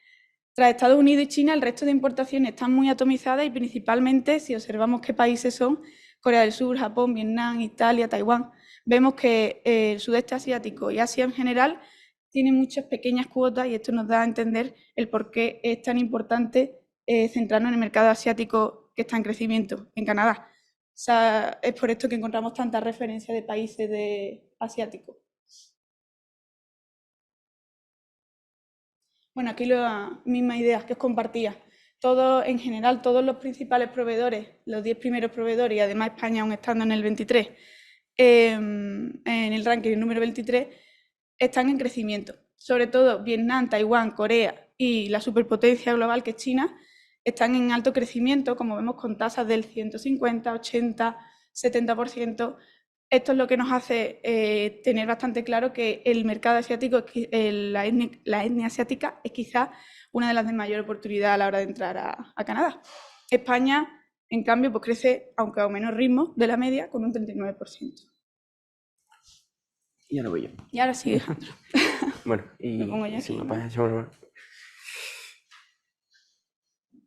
[SPEAKER 4] Tras Estados Unidos y China, el resto de importaciones están muy atomizadas y principalmente, si observamos qué países son, Corea del Sur, Japón, Vietnam, Italia, Taiwán, vemos que el sudeste asiático y Asia en general tiene muchas pequeñas cuotas y esto nos da a entender el por qué es tan importante centrarnos en el mercado asiático que está en crecimiento en Canadá. O sea, es por esto que encontramos tantas referencias de países asiáticos. Bueno, aquí las mismas ideas que os compartía. En general, todos los principales proveedores, los 10 primeros proveedores, y además España aún estando en el 23, en el ranking número 23, están en crecimiento. Sobre todo Vietnam, Taiwán, Corea y la superpotencia global que es China están en alto crecimiento, como vemos con tasas del 150, 80, 70%. Esto es lo que nos hace tener bastante claro que el mercado asiático, la etnia asiática, es quizá una de las de mayor oportunidad a la hora de entrar a Canadá. España, en cambio, pues crece, aunque a un menor ritmo de la media, con un 39%.
[SPEAKER 3] Y ahora voy yo.
[SPEAKER 4] Y ahora sí, Alejandro.
[SPEAKER 3] Bueno, y
[SPEAKER 4] Lo pongo yo
[SPEAKER 3] si
[SPEAKER 4] aquí,
[SPEAKER 3] me
[SPEAKER 4] ¿no?
[SPEAKER 3] puedes echar una...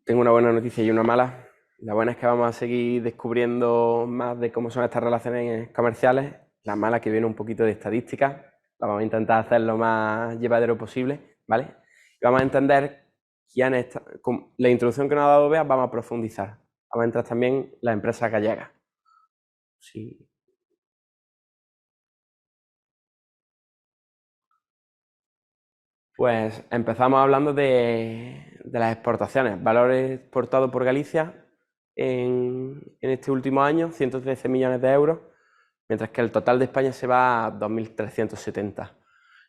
[SPEAKER 3] Tengo una buena noticia y una mala. La buena es que vamos a seguir descubriendo más de cómo son estas relaciones comerciales. La mala que viene un poquito de estadística. La vamos a intentar hacer lo más llevadero posible, ¿vale? Y vamos a entender con la introducción que nos ha dado Bea, vamos a profundizar. Vamos a entrar también las empresas gallegas. Sí. Pues empezamos hablando de las exportaciones. Valores exportados por Galicia en este último año, 113 millones de euros, mientras que el total de España se va a 2.370.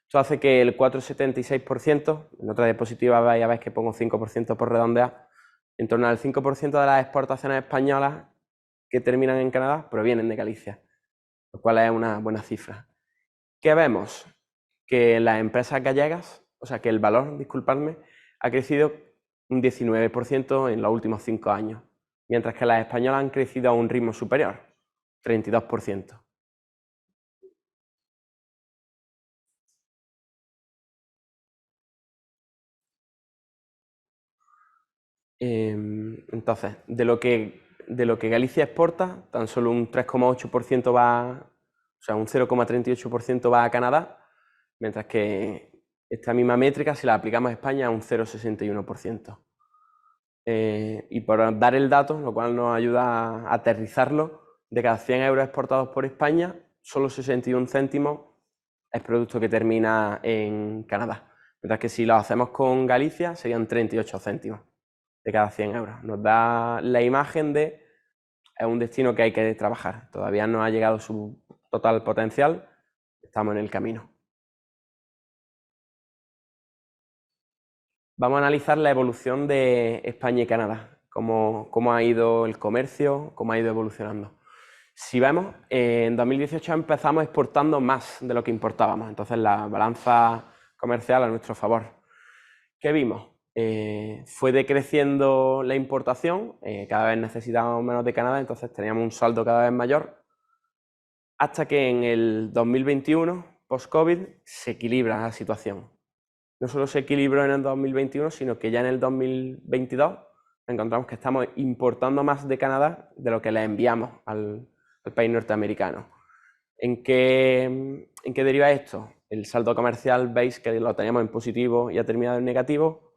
[SPEAKER 3] Esto hace que el 4,76%, en otra diapositiva ya veis que pongo 5% por redondear, en torno al 5% de las exportaciones españolas que terminan en Canadá provienen de Galicia, lo cual es una buena cifra. ¿Qué vemos? Que las empresas gallegas, o sea, que el valor, disculpadme, ha crecido un 19% en los últimos 5 años, mientras que las españolas han crecido a un ritmo superior, 32%. Entonces, de lo que Galicia exporta, tan solo un 3,8% va, o sea, un 0,38% va a Canadá, mientras que esta misma métrica, si la aplicamos a España, un 0,61%. Y por dar el dato, lo cual nos ayuda a aterrizarlo, de cada 100 euros exportados por España, solo 61 céntimos es producto que termina en Canadá. Mientras que si lo hacemos con Galicia, serían 38 céntimos de cada 100 euros. Nos da la imagen de es un destino que hay que trabajar. Todavía no ha llegado su total potencial, estamos en el camino. Vamos a analizar la evolución de España y Canadá, cómo ha ido el comercio, cómo ha ido evolucionando. Si vemos, en 2018 empezamos exportando más de lo que importábamos, entonces la balanza comercial a nuestro favor. ¿Qué vimos? Fue decreciendo la importación, cada vez necesitábamos menos de Canadá, entonces teníamos un saldo cada vez mayor, hasta que en el 2021, post-COVID, se equilibra la situación. No solo se equilibró en el 2021, sino que ya en el 2022 encontramos que estamos importando más de Canadá de lo que le enviamos al país norteamericano. ¿En qué deriva esto? El saldo comercial, veis que lo teníamos en positivo y ha terminado en negativo,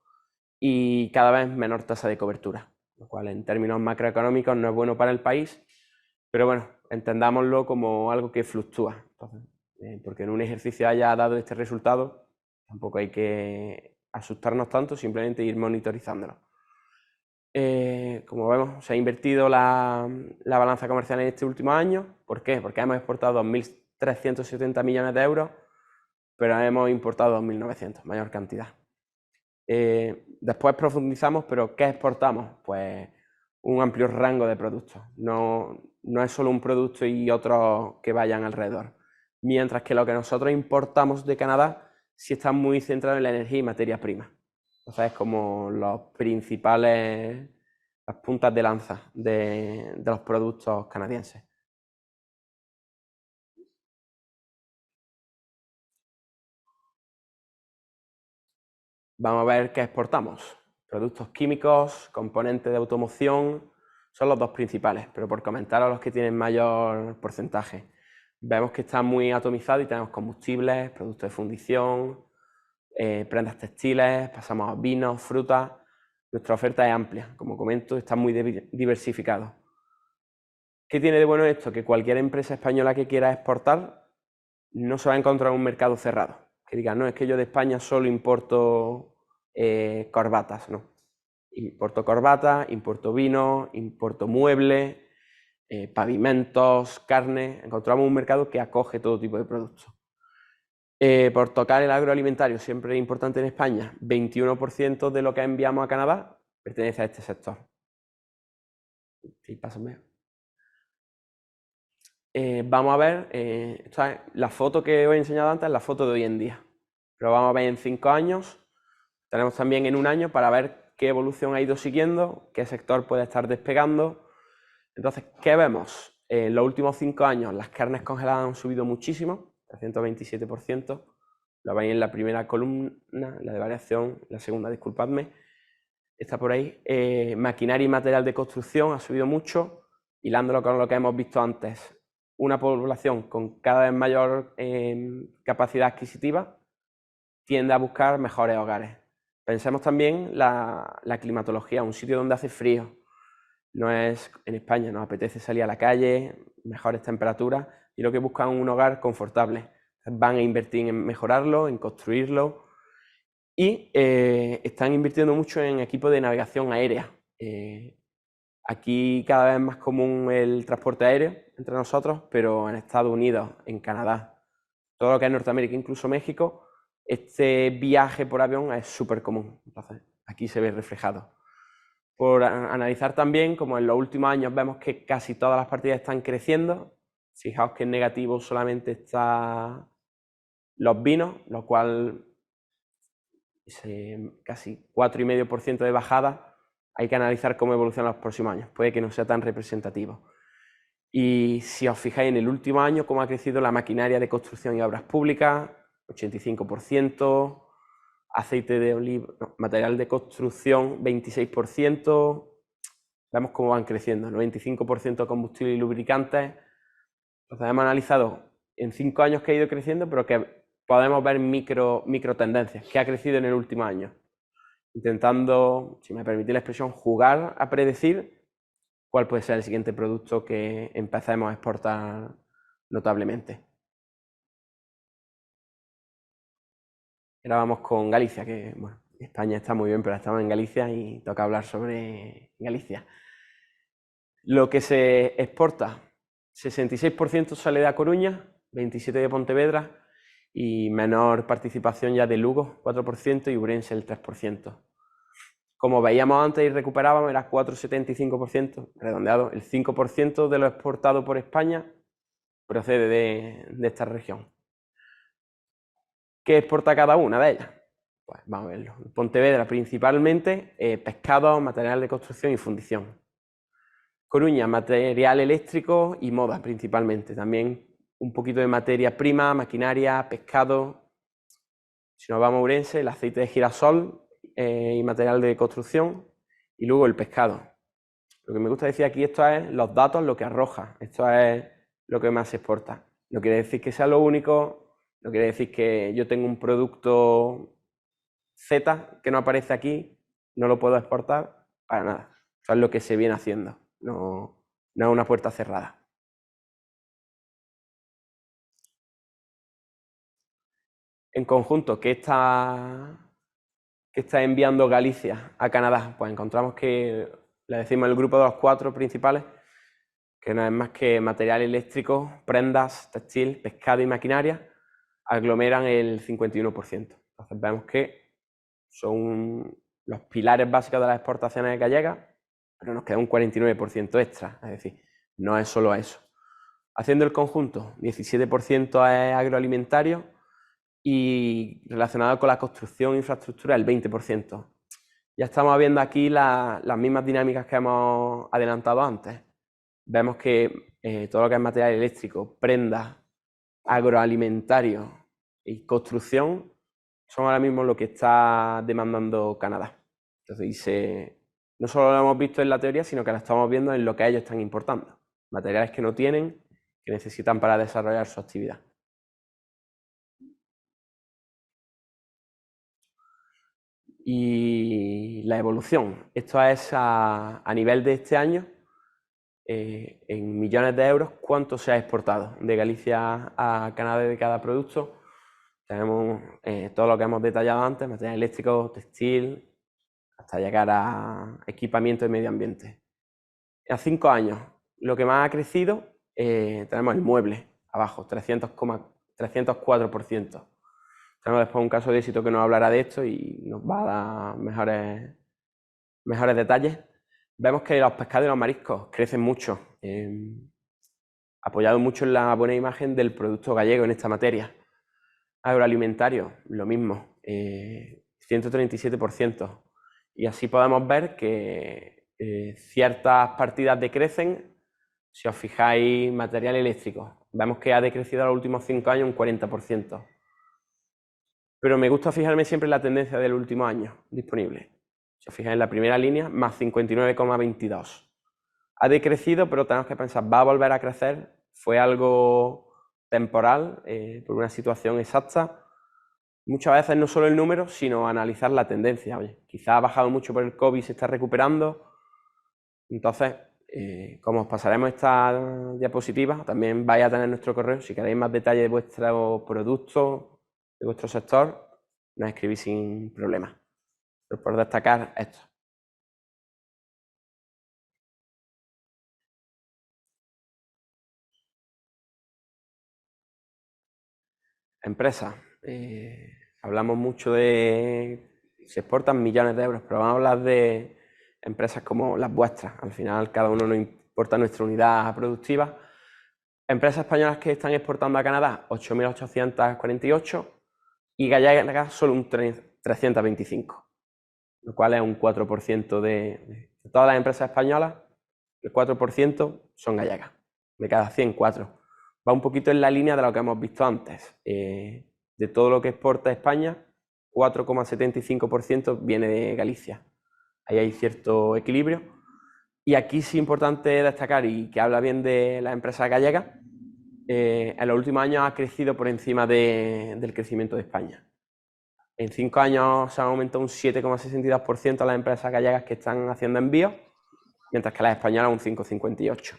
[SPEAKER 3] y cada vez menor tasa de cobertura, lo cual en términos macroeconómicos no es bueno para el país, pero bueno, entendámoslo como algo que fluctúa. Entonces, porque en un ejercicio haya dado este resultado, tampoco hay que asustarnos tanto, simplemente ir monitorizándolo. Como vemos, se ha invertido la balanza comercial en este último año. ¿Por qué? Porque hemos exportado 2.370 millones de euros, pero hemos importado 2.900, mayor cantidad. Después profundizamos, pero ¿qué exportamos? Pues un amplio rango de productos. No es solo un producto y otros que vayan alrededor. Mientras que lo que nosotros importamos de Canadá sí está muy centrado en la energía y materias primas. Entonces es como las puntas de lanza de los productos canadienses. Vamos a ver qué exportamos. Productos químicos, componentes de automoción, son los dos principales, pero por comentar a los que tienen mayor porcentaje. Vemos que está muy atomizado y tenemos combustibles, productos de fundición, prendas textiles, pasamos a vinos, frutas. Nuestra oferta es amplia, como comento, está muy diversificado. ¿Qué tiene de bueno esto? Que cualquier empresa española que quiera exportar no se va a encontrar un mercado cerrado. Que diga, no, es que yo de España solo importo corbatas, no. Importo corbatas, importo vino, importo muebles, pavimentos, carne. Encontramos un mercado que acoge todo tipo de productos. Por tocar el agroalimentario, siempre es importante en España, 21% de lo que enviamos a Canadá pertenece a este sector. Sí, pásame. Vamos a ver, esta es la foto que os he enseñado antes, es la foto de hoy en día. Pero vamos a ver en 5 años, tenemos también en un año para ver qué evolución ha ido siguiendo, qué sector puede estar despegando. Entonces, ¿qué vemos? En los últimos 5 años las carnes congeladas han subido muchísimo, 327%. Lo veis en la primera columna, la de variación, la segunda, disculpadme, está por ahí. Maquinaria y material de construcción ha subido mucho, hilándolo con lo que hemos visto antes. Una población con cada vez mayor capacidad adquisitiva tiende a buscar mejores hogares. Pensemos también la climatología, un sitio donde hace frío. No es en España, nos apetece salir a la calle, mejores temperaturas, y lo que buscan es un hogar confortable. Van a invertir en mejorarlo, en construirlo, y están invirtiendo mucho en equipos de navegación aérea. Aquí cada vez es más común el transporte aéreo entre nosotros, pero en Estados Unidos, en Canadá, todo lo que es Norteamérica, incluso México, este viaje por avión es súper común. Entonces, aquí se ve reflejado. Por analizar también, como en los últimos años vemos que casi todas las partidas están creciendo. Fijaos que en negativo solamente están los vinos, lo cual casi 4,5% de bajada. Hay que analizar cómo evolucionan los próximos años. Puede que no sea tan representativo. Y si os fijáis en el último año, cómo ha crecido la maquinaria de construcción y obras públicas, 85%, aceite de oliva, no, material de construcción, 26%. Vemos cómo van creciendo, 95% combustible y lubricantes. Entonces hemos analizado en 5 años que ha ido creciendo, pero que podemos ver micro tendencias, que ha crecido en el último año. Intentando, si me permitís la expresión, jugar a predecir cuál puede ser el siguiente producto que empecemos a exportar notablemente. Ahora vamos con Galicia, que bueno, España está muy bien, pero estamos en Galicia y toca hablar sobre Galicia. Lo que se exporta, 66% sale de A Coruña, 27% de Pontevedra y menor participación ya de Lugo, 4% y Ourense el 3%. Como veíamos antes y recuperábamos, era 4,75%, redondeado, el 5% de lo exportado por España procede de esta región. ¿Qué exporta cada una de ellas? Pues vamos a verlo. Pontevedra principalmente pescado, material de construcción y fundición. Coruña, material eléctrico y moda principalmente. También un poquito de materia prima, maquinaria, pescado. Si nos vamos a Ourense, el aceite de girasol y material de construcción. Y luego el pescado. Lo que me gusta decir aquí, esto es los datos, lo que arroja. Esto es lo que más se exporta. No quiere decir que sea lo único, no quiere decir que yo tengo un producto Z que no aparece aquí, no lo puedo exportar, para nada. Eso es lo que se viene haciendo, no es una puerta cerrada. En conjunto, ¿qué está enviando Galicia a Canadá? Pues encontramos que, le decimos el grupo de los 4 principales, que no es más que material eléctrico, prendas, textil, pescado y maquinaria, aglomeran el 51%. Entonces vemos que son los pilares básicos de las exportaciones gallegas, pero nos queda un 49% extra, es decir, no es solo eso. Haciendo el conjunto, 17% es agroalimentario y relacionado con la construcción e infraestructura el 20%. Ya estamos viendo aquí las mismas dinámicas que hemos adelantado antes. Vemos que todo lo que es material eléctrico, prendas, agroalimentario y construcción son ahora mismo lo que está demandando Canadá. Entonces, no solo lo hemos visto en la teoría, sino que lo estamos viendo en lo que ellos están importando. Materiales que no tienen, que necesitan para desarrollar su actividad. Y la evolución, esto es a nivel de este año, en millones de euros, ¿cuánto se ha exportado de Galicia a Canadá de cada producto? Tenemos todo lo que hemos detallado antes, material eléctrico, textil, hasta llegar a equipamiento y medio ambiente. A 5 años, lo que más ha crecido, tenemos el mueble, abajo, 304%. Tenemos después un caso de éxito que nos hablará de esto y nos va a dar mejores detalles. Vemos que los pescados y los mariscos crecen mucho, apoyado mucho en la buena imagen del producto gallego en esta materia. Agroalimentario, lo mismo, 137%. Y así podemos ver que ciertas partidas decrecen. Si os fijáis, material eléctrico, vemos que ha decrecido en los últimos 5 años un 40%. Pero me gusta fijarme siempre en la tendencia del último año disponible. Si os fijáis en la primera línea, más 59,22. Ha decrecido, pero tenemos que pensar, ¿va a volver a crecer? ¿Fue algo temporal, por una situación exacta? Muchas veces no solo el número, sino analizar la tendencia. Oye, quizá ha bajado mucho por el COVID, se está recuperando. Entonces, como os pasaremos esta diapositiva, también vais a tener nuestro correo. Si queréis más detalles de vuestro producto, de vuestro sector, nos escribís sin problema. Pero por destacar esto. Empresas. Hablamos mucho de... Se exportan millones de euros, pero vamos a hablar de empresas como las vuestras. Al final, cada uno nos importa nuestra unidad productiva. Empresas españolas que están exportando a Canadá, 8.848, y gallegas solo un 325, lo cual es un 4% de todas las empresas españolas, el 4% son gallegas, de cada 100, 4. Va un poquito en la línea de lo que hemos visto antes. De todo lo que exporta España, 4,75% viene de Galicia. Ahí hay cierto equilibrio. Y aquí sí es importante destacar, y que habla bien de las empresas gallegas, en los últimos años ha crecido por encima del crecimiento de España. En 5 años se ha aumentado un 7,62% las empresas gallegas que están haciendo envíos, mientras que las españolas un 5,58%.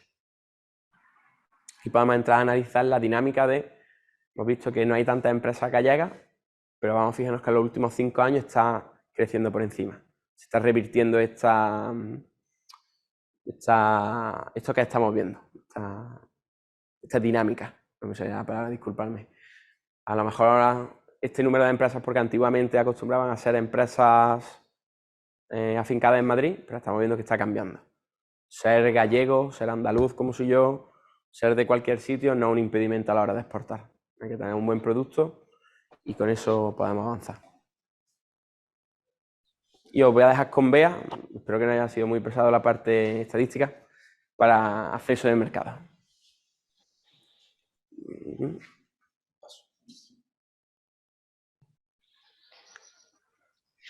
[SPEAKER 3] Y podemos entrar a analizar la dinámica de... Hemos visto que no hay tantas empresas gallegas, pero vamos a fijarnos que en los últimos 5 años está creciendo por encima. Se está revirtiendo esto que estamos viendo, esta dinámica. No me sé la palabra, disculpadme. A lo mejor ahora este número de empresas, porque antiguamente acostumbraban a ser empresas afincadas en Madrid, pero estamos viendo que está cambiando. Ser gallego, ser andaluz como soy yo, ser de cualquier sitio no es un impedimento a la hora de exportar. Hay que tener un buen producto y con eso podemos avanzar. Y os voy a dejar con Bea, espero que no haya sido muy pesado la parte estadística, para acceso de mercado.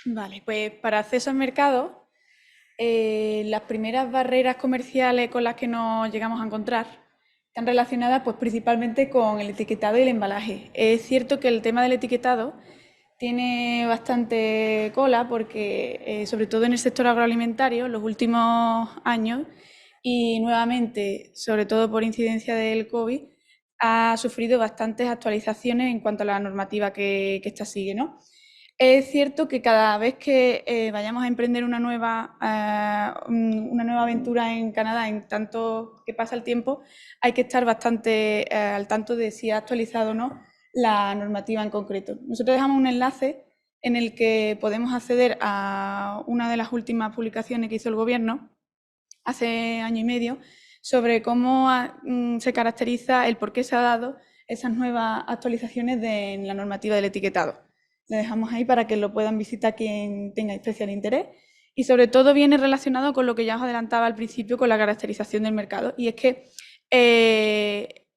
[SPEAKER 4] Vale, pues para acceso al mercado, las primeras barreras comerciales con las que nos llegamos a encontrar están relacionadas pues, principalmente con el etiquetado y el embalaje. Es cierto que el tema del etiquetado tiene bastante cola porque, sobre todo en el sector agroalimentario, en los últimos años y nuevamente, sobre todo por incidencia del COVID, ha sufrido bastantes actualizaciones en cuanto a la normativa que esta sigue, ¿no? Es cierto que cada vez que vayamos a emprender una nueva aventura en Canadá, en tanto que pasa el tiempo, hay que estar bastante al tanto de si ha actualizado o no la normativa en concreto. Nosotros dejamos un enlace en el que podemos acceder a una de las últimas publicaciones que hizo el Gobierno hace año y medio sobre cómo se caracteriza el por qué se han dado esas nuevas actualizaciones de la normativa del etiquetado. Lo dejamos ahí para que lo puedan visitar quien tenga especial interés y sobre todo viene relacionado con lo que ya os adelantaba al principio con la caracterización del mercado y es que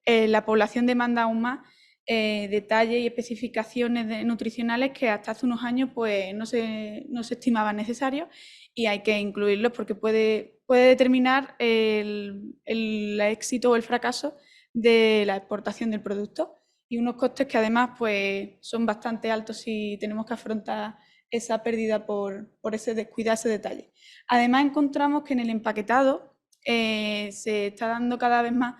[SPEAKER 4] la población demanda aún más detalles y especificaciones nutricionales que hasta hace unos años pues, no se estimaban necesarios y hay que incluirlos porque puede determinar el éxito o el fracaso de la exportación del producto y unos costes que además pues, son bastante altos si tenemos que afrontar esa pérdida por ese descuidado, ese detalle. Además, encontramos que en el empaquetado se está dando cada vez más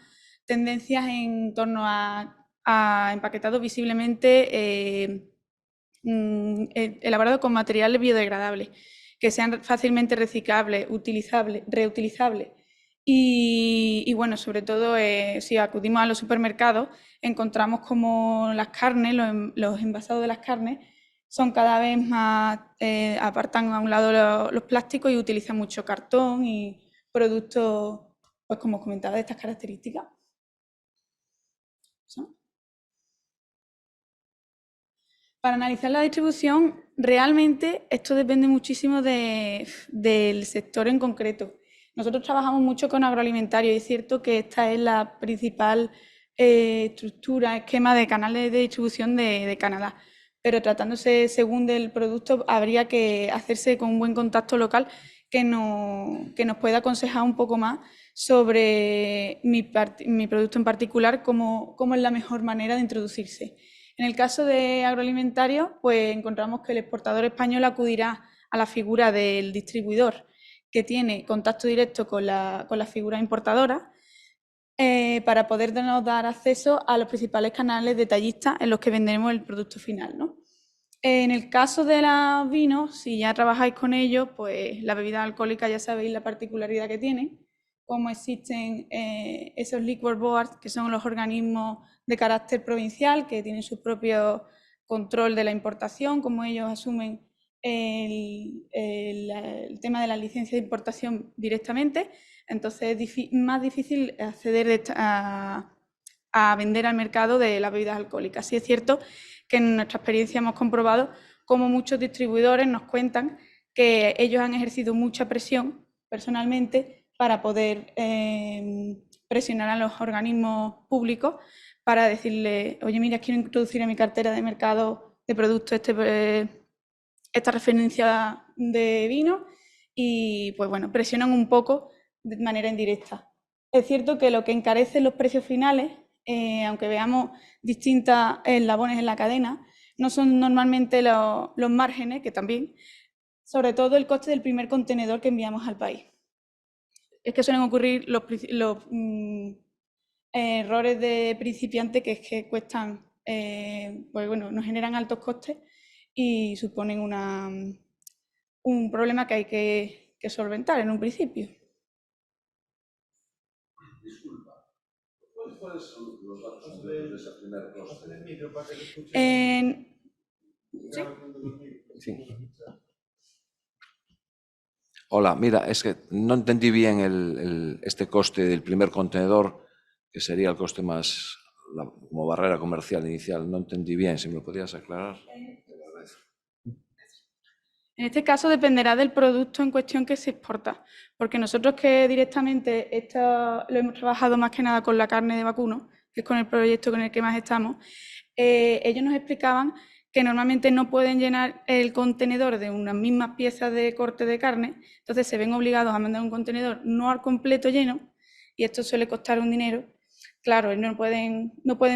[SPEAKER 4] tendencias en torno a empaquetados visiblemente elaborados con materiales biodegradables, que sean fácilmente reciclables, reutilizables. Y bueno, sobre todo si acudimos a los supermercados, encontramos como las carnes, los envasados de las carnes, son cada vez más, apartan a un lado los plásticos y utilizan mucho cartón y productos, pues como os comentaba, de estas características. Para analizar la distribución, realmente esto depende muchísimo del sector en concreto. Nosotros trabajamos mucho con agroalimentario y es cierto que esta es la principal estructura, esquema de canales de distribución de Canadá. Pero tratándose según del producto, habría que hacerse con un buen contacto local que nos pueda aconsejar un poco más sobre mi producto en particular, cómo es la mejor manera de introducirse. En el caso de agroalimentario, pues encontramos que el exportador español acudirá a la figura del distribuidor, que tiene contacto directo con la figura importadora, para podernos dar acceso a los principales canales detallistas en los que vendemos el producto final, ¿no? En el caso de los vinos, si ya trabajáis con ellos, pues la bebida alcohólica ya sabéis la particularidad que tienen, cómo existen esos liquor boards, que son los organismos de carácter provincial, que tienen su propio control de la importación, cómo ellos asumen el tema de la licencia de importación directamente. Entonces es más difícil acceder a vender al mercado de las bebidas alcohólicas. Sí es cierto que en nuestra experiencia hemos comprobado cómo muchos distribuidores nos cuentan que ellos han ejercido mucha presión personalmente para poder presionar a los organismos públicos para decirle, oye, mira, quiero introducir en mi cartera de mercado de productos esta referencia de vino, y pues bueno, presionan un poco de manera indirecta. Es cierto que lo que encarece los precios finales, aunque veamos distintos eslabones en la cadena, no son normalmente los márgenes, que también, sobre todo el coste del primer contenedor que enviamos al país. Es que suelen ocurrir los errores de principiante, que es que cuestan, pues bueno, nos generan altos costes y suponen un problema que hay que solventar en un principio.
[SPEAKER 5] Disculpa, ¿cuáles son los datos de ese primer coste?
[SPEAKER 4] ¿Sí?
[SPEAKER 3] Sí.
[SPEAKER 5] Hola, mira, es que no entendí bien este coste del primer contenedor, que sería el coste más como barrera comercial inicial. No entendí bien, si me lo podías aclarar.
[SPEAKER 4] En este caso dependerá del producto en cuestión que se exporta, porque nosotros que directamente lo hemos trabajado más que nada con la carne de vacuno, que es con el proyecto con el que más estamos, ellos nos explicaban que normalmente no pueden llenar el contenedor de unas mismas piezas de corte de carne, entonces se ven obligados a mandar un contenedor no al completo lleno, y esto suele costar un dinero. Claro, no pueden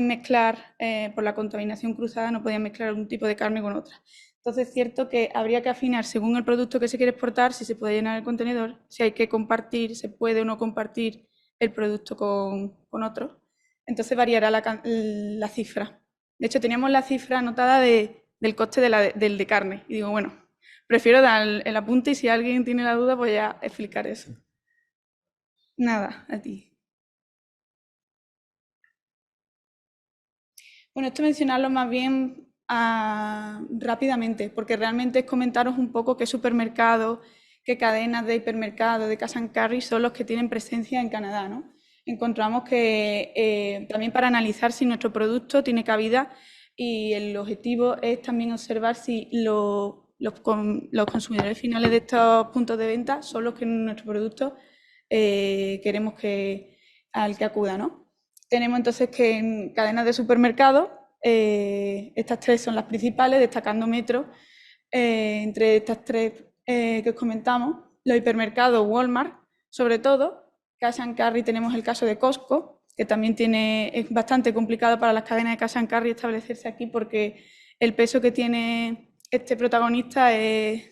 [SPEAKER 4] mezclar, por la contaminación cruzada, no podían mezclar un tipo de carne con otra. Entonces es cierto que habría que afinar según el producto que se quiere exportar, si se puede llenar el contenedor, si hay que compartir, se puede o no compartir el producto con otro. Entonces variará la cifra. De hecho, teníamos la cifra anotada del coste del de carne. Y digo, bueno, prefiero dar el apunte y si alguien tiene la duda, pues ya explicar eso. Nada, a ti. Bueno, esto mencionarlo más bien rápidamente, porque realmente es comentaros un poco qué supermercados, qué cadenas de hipermercados, de cash and carry son los que tienen presencia en Canadá, ¿no? Encontramos que también para analizar si nuestro producto tiene cabida, y el objetivo es también observar si los consumidores finales de estos puntos de venta son los que nuestro producto queremos al que acuda, ¿no? Tenemos entonces que en cadenas de supermercados, estas tres son las principales, destacando Metro, entre estas tres que os comentamos, los hipermercados Walmart, sobre todo. Cash and Carry tenemos el caso de Costco, que también es bastante complicado para las cadenas de Cash and Carry establecerse aquí, porque el peso que tiene este protagonista es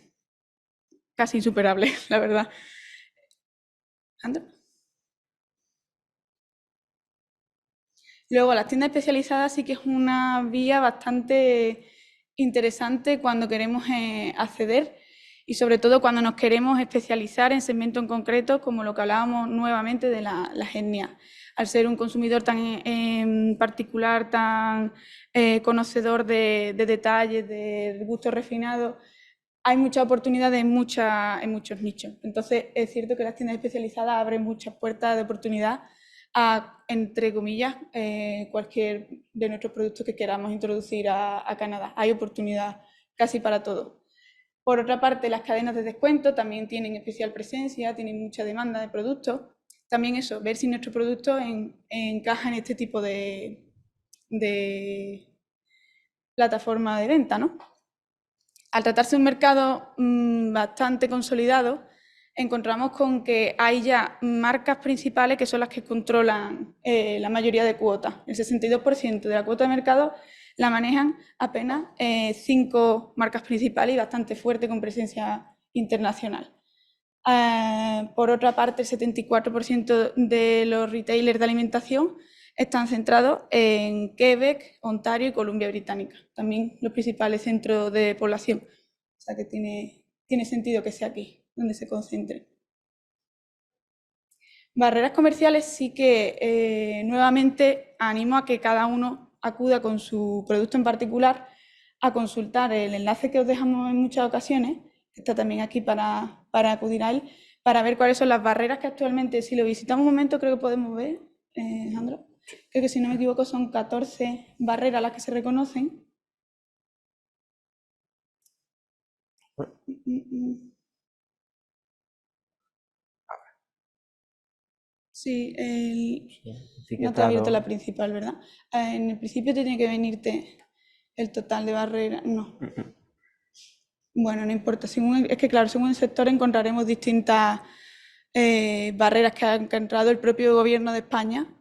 [SPEAKER 4] casi insuperable, la verdad. ¿Anda? Luego, las tiendas especializadas sí que es una vía bastante interesante cuando queremos acceder y sobre todo cuando nos queremos especializar en segmentos en concreto, como lo que hablábamos nuevamente de las etnias. Al ser un consumidor tan en particular, tan conocedor de detalles, de gustos refinados, hay mucha oportunidad en muchos nichos. Entonces, es cierto que las tiendas especializadas abren muchas puertas de oportunidad a, entre comillas, cualquier de nuestros productos que queramos introducir a Canadá. Hay oportunidad casi para todo. Por otra parte, las cadenas de descuento también tienen especial presencia, tienen mucha demanda de productos. También eso, ver si nuestro producto encaja en este tipo de plataforma de venta, ¿no? Al tratarse de un mercado bastante consolidado, encontramos con que hay ya marcas principales que son las que controlan la mayoría de cuotas. El 62% de la cuota de mercado la manejan apenas 5 marcas principales y bastante fuerte con presencia internacional. Por otra parte, el 74% de los retailers de alimentación están centrados en Quebec, Ontario y Columbia Británica, también los principales centros de población. O sea que tiene sentido que sea aquí donde se concentre. Barreras comerciales sí que nuevamente animo a que cada uno acuda con su producto en particular a consultar el enlace que os dejamos en muchas ocasiones, que está también aquí para acudir a él, para ver cuáles son las barreras que actualmente, si lo visitamos un momento, creo que podemos ver, Alejandro, creo que si no me equivoco son 14 barreras las que se reconocen. Sí, no te ha abierto la principal, ¿verdad? En el principio te tiene que venirte el total de barreras. No. Bueno, no importa. Es que, claro, según el sector encontraremos distintas barreras que ha encontrado el propio Gobierno de España,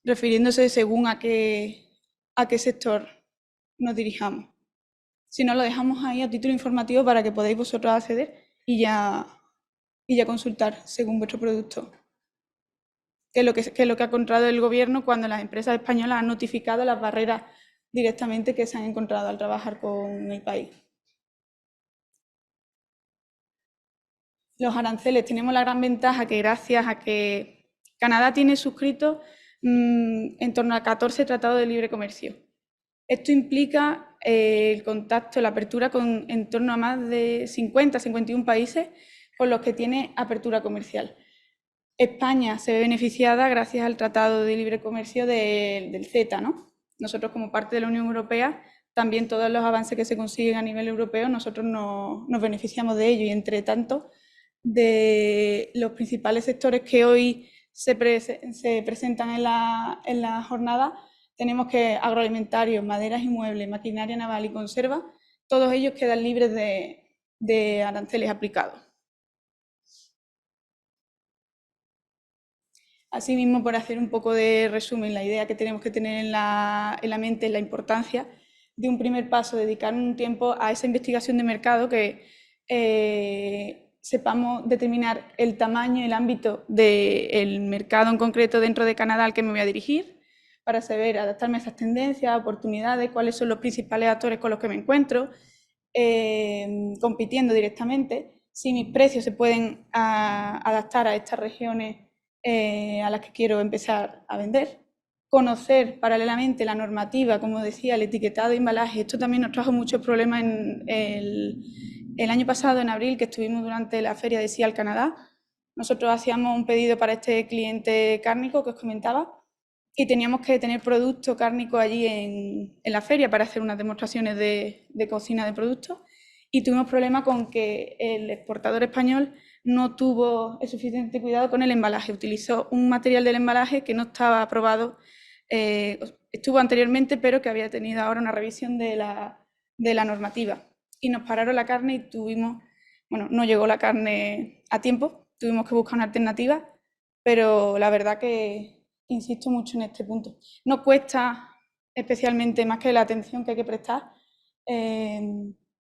[SPEAKER 4] refiriéndose según a qué sector nos dirijamos. Si no, lo dejamos ahí a título informativo para que podáis vosotros acceder y ya consultar según vuestro producto. Que es lo que ha encontrado el Gobierno cuando las empresas españolas han notificado las barreras directamente que se han encontrado al trabajar con el país. Los aranceles, tenemos la gran ventaja que gracias a que Canadá tiene suscrito en torno a 14 tratados de libre comercio. Esto implica el contacto, la apertura con en torno a más de 50, 51 países con los que tiene apertura comercial. España se ve beneficiada gracias al Tratado de Libre Comercio del CETA, ¿no? Nosotros, como parte de la Unión Europea, también todos los avances que se consiguen a nivel europeo, nosotros nos beneficiamos de ello y, entre tanto, de los principales sectores que hoy se presentan en la jornada, tenemos que agroalimentarios, maderas y muebles, maquinaria naval y conserva, todos ellos quedan libres de aranceles aplicados. Asimismo, por hacer un poco de resumen, la idea que tenemos que tener en la mente es la importancia de un primer paso, dedicar un tiempo a esa investigación de mercado, que sepamos determinar el tamaño y el ámbito del mercado en concreto dentro de Canadá al que me voy a dirigir, para saber adaptarme a esas tendencias, oportunidades, cuáles son los principales actores con los que me encuentro, compitiendo directamente, si mis precios se pueden adaptar a estas regiones a las que quiero empezar a vender, conocer paralelamente la normativa, como decía, el etiquetado de embalaje. Esto también nos trajo muchos problemas en el año pasado, en abril, que estuvimos durante la feria de SIAL Canadá. Nosotros hacíamos un pedido para este cliente cárnico que os comentaba y teníamos que tener producto cárnico allí en la feria para hacer unas demostraciones de cocina de productos, y tuvimos problemas con que el exportador español no tuvo el suficiente cuidado con el embalaje. Utilizó un material del embalaje que no estaba aprobado, estuvo anteriormente, pero que había tenido ahora una revisión de la normativa. Y nos pararon la carne y no llegó la carne a tiempo, tuvimos que buscar una alternativa, pero la verdad que insisto mucho en este punto. No cuesta especialmente, más que la atención que hay que prestar,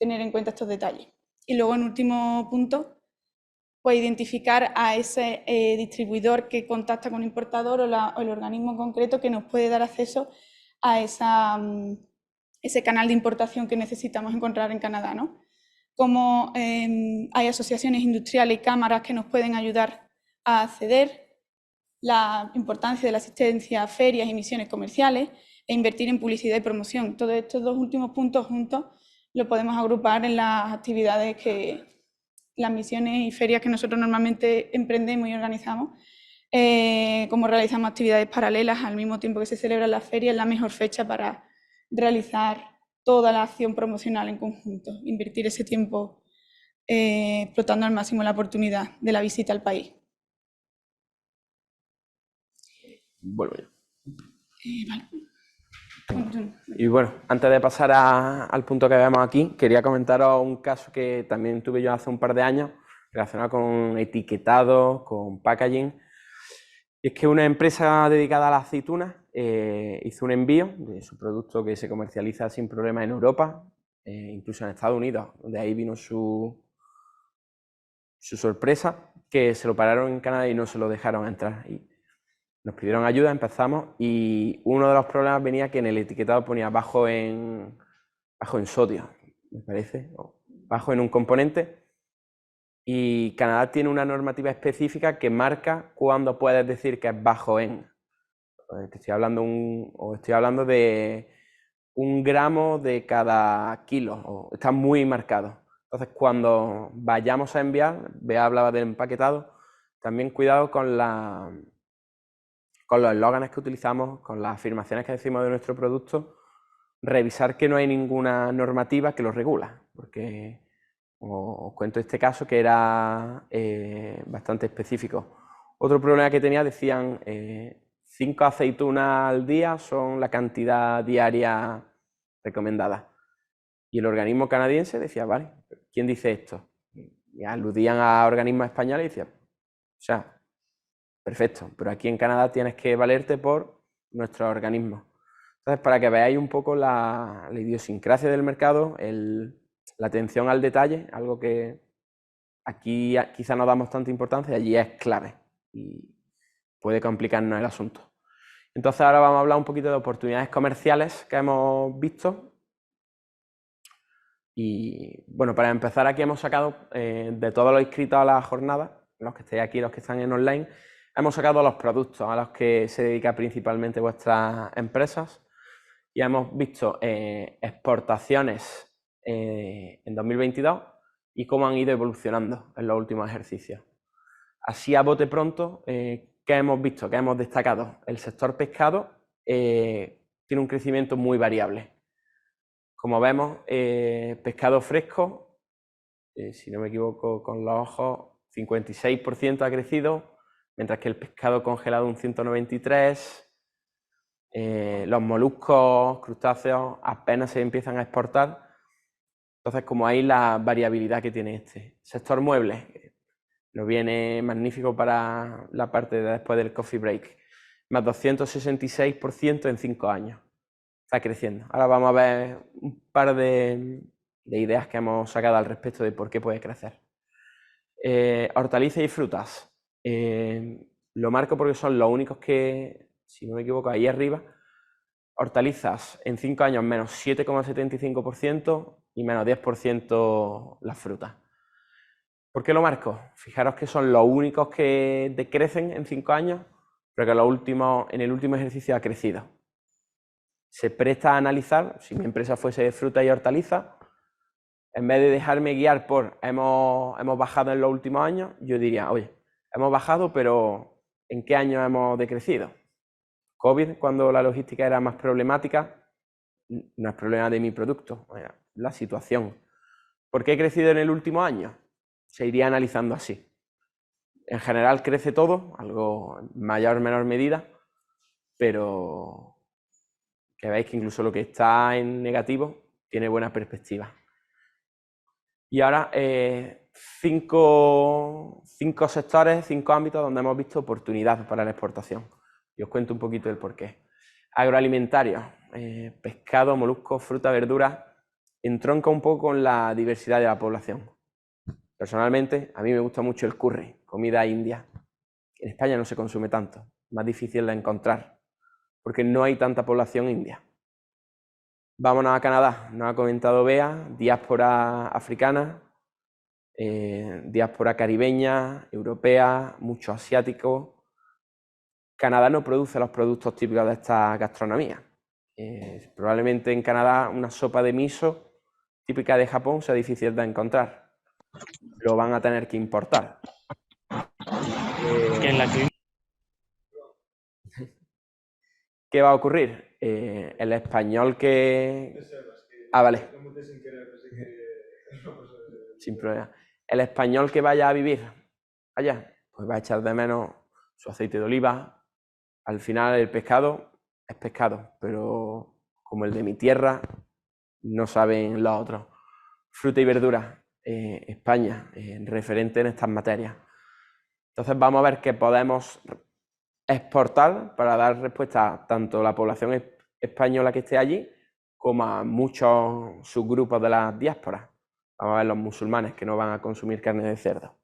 [SPEAKER 4] tener en cuenta estos detalles. Y luego, en último punto, pues identificar a ese distribuidor que contacta con el importador o el organismo concreto que nos puede dar acceso a ese canal de importación que necesitamos encontrar en Canadá, ¿no? Como hay asociaciones industriales y cámaras que nos pueden ayudar a acceder, la importancia de la asistencia a ferias y misiones comerciales e invertir en publicidad y promoción. Todos estos dos últimos puntos juntos lo podemos agrupar en las actividades las misiones y ferias que nosotros normalmente emprendemos y organizamos. Como realizamos actividades paralelas al mismo tiempo que se celebran las ferias, es la mejor fecha para realizar toda la acción promocional en conjunto, invertir ese tiempo explotando al máximo la oportunidad de la visita al país.
[SPEAKER 3] Vuelvo yo.
[SPEAKER 4] Vale.
[SPEAKER 3] Y bueno, antes de pasar al punto que vemos aquí, quería comentaros un caso que también tuve yo hace un par de años, relacionado con etiquetado, con packaging. Y es que una empresa dedicada a la aceituna hizo un envío de su producto que se comercializa sin problema en Europa, incluso en Estados Unidos, de ahí vino su sorpresa, que se lo pararon en Canadá y no se lo dejaron entrar. Y nos pidieron ayuda, empezamos, y uno de los problemas venía que en el etiquetado ponía bajo en sodio, me parece, o bajo en un componente, y Canadá tiene una normativa específica que marca cuándo puedes decir que es bajo en. Estoy hablando de 1 gramo de cada kilo, está muy marcado. Entonces, cuando vayamos a enviar, Bea hablaba del empaquetado, también cuidado con los eslóganes que utilizamos, con las afirmaciones que decimos de nuestro producto, revisar que no hay ninguna normativa que lo regula, porque os cuento este caso que era bastante específico. Otro problema que tenía, decían 5 aceitunas al día son la cantidad diaria recomendada. Y el organismo canadiense decía, vale, ¿quién dice esto? Y aludían a organismos españoles y decían, o sea, perfecto, pero aquí en Canadá tienes que valerte por nuestros organismos. Entonces, para que veáis un poco la idiosincrasia del mercado, la atención al detalle, algo que aquí quizá no damos tanta importancia, allí es clave y puede complicarnos el asunto. Entonces, ahora vamos a hablar un poquito de oportunidades comerciales que hemos visto. Y bueno, para empezar, aquí hemos sacado de todos los inscritos a la jornada, los que estéis aquí, los que están en online, hemos sacado los productos a los que se dedican principalmente vuestras empresas y hemos visto exportaciones en 2022 y cómo han ido evolucionando en los últimos ejercicios. Así, a bote pronto, ¿qué hemos visto? ¿Qué hemos destacado? El sector pescado tiene un crecimiento muy variable. Como vemos, pescado fresco, si no me equivoco con los ojos, 56% ha crecido, mientras que el pescado congelado un 193%, los moluscos, crustáceos apenas se empiezan a exportar. Entonces, como hay la variabilidad que tiene este sector muebles, nos viene magnífico para la parte de después del coffee break, más 266% en 5 años. Está creciendo. Ahora vamos a ver un par de ideas que hemos sacado al respecto de por qué puede crecer. Hortalizas y frutas. Lo marco porque son los únicos que, si no me equivoco, ahí arriba. Hortalizas en 5 años menos 7,75% y menos 10% las frutas. ¿Por qué lo marco? Fijaros que son los únicos que decrecen en 5 años, pero que en el último ejercicio ha crecido. Se presta a analizar, si mi empresa fuese de fruta y hortaliza, en vez de dejarme guiar por hemos bajado en los últimos años, yo diría, oye, hemos bajado, pero ¿en qué año hemos decrecido? COVID, cuando la logística era más problemática, no es problema de mi producto, era la situación. ¿Por qué he crecido en el último año? Se iría analizando así. En general crece todo, algo en mayor o menor medida, pero que veis que incluso lo que está en negativo tiene buena perspectiva. Y ahora 5 sectores, 5 ámbitos donde hemos visto oportunidades para la exportación. Y os cuento un poquito el porqué. Agroalimentarios, pescado, moluscos, fruta, verdura. entronca un poco con la diversidad de la población. Personalmente, a mí me gusta mucho el curry, comida india. En España no se consume tanto, más difícil de encontrar, porque no hay tanta población india. Vámonos a Canadá, nos ha comentado Bea, diáspora africana, diáspora caribeña, europea, mucho asiático. Canadá no produce los productos típicos de esta gastronomía. Probablemente en Canadá una sopa de miso típica de Japón sea difícil de encontrar. Lo van a tener que importar. ¿Qué va a ocurrir? El español que... Ah, vale. Sin problema. El español que vaya a vivir allá, pues va a echar de menos su aceite de oliva. Al final el pescado es pescado, pero como el de mi tierra, no saben los otros. Fruta y verdura, España, referente en estas materias. Entonces vamos a ver qué podemos exportar para dar respuesta tanto a la población española que esté allí como a muchos subgrupos de las diásporas. Vamos a ver los musulmanes que no van a consumir carne de cerdo.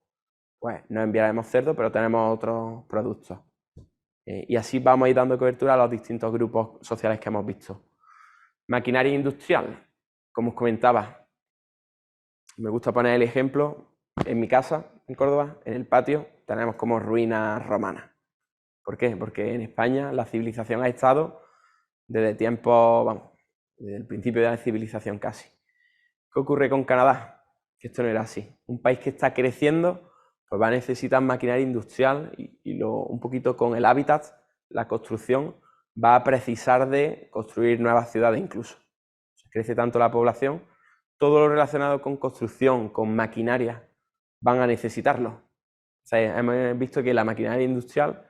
[SPEAKER 3] Pues no enviaremos cerdo, pero tenemos otros productos. Y así vamos a ir dando cobertura a los distintos grupos sociales que hemos visto. Maquinaria industrial, como os comentaba, me gusta poner el ejemplo. En mi casa, en Córdoba, en el patio, tenemos como ruinas romanas. ¿Por qué? Porque en España la civilización ha estado desde tiempos, vamos, desde el principio de la civilización casi. ¿Qué ocurre con Canadá? Que esto no era así. Un país que está creciendo, pues va a necesitar maquinaria industrial y un poquito con el hábitat, la construcción, va a precisar de construir nuevas ciudades incluso. Crece tanto la población, todo lo relacionado con construcción, con maquinaria, van a necesitarlo. O sea, hemos visto que la maquinaria industrial,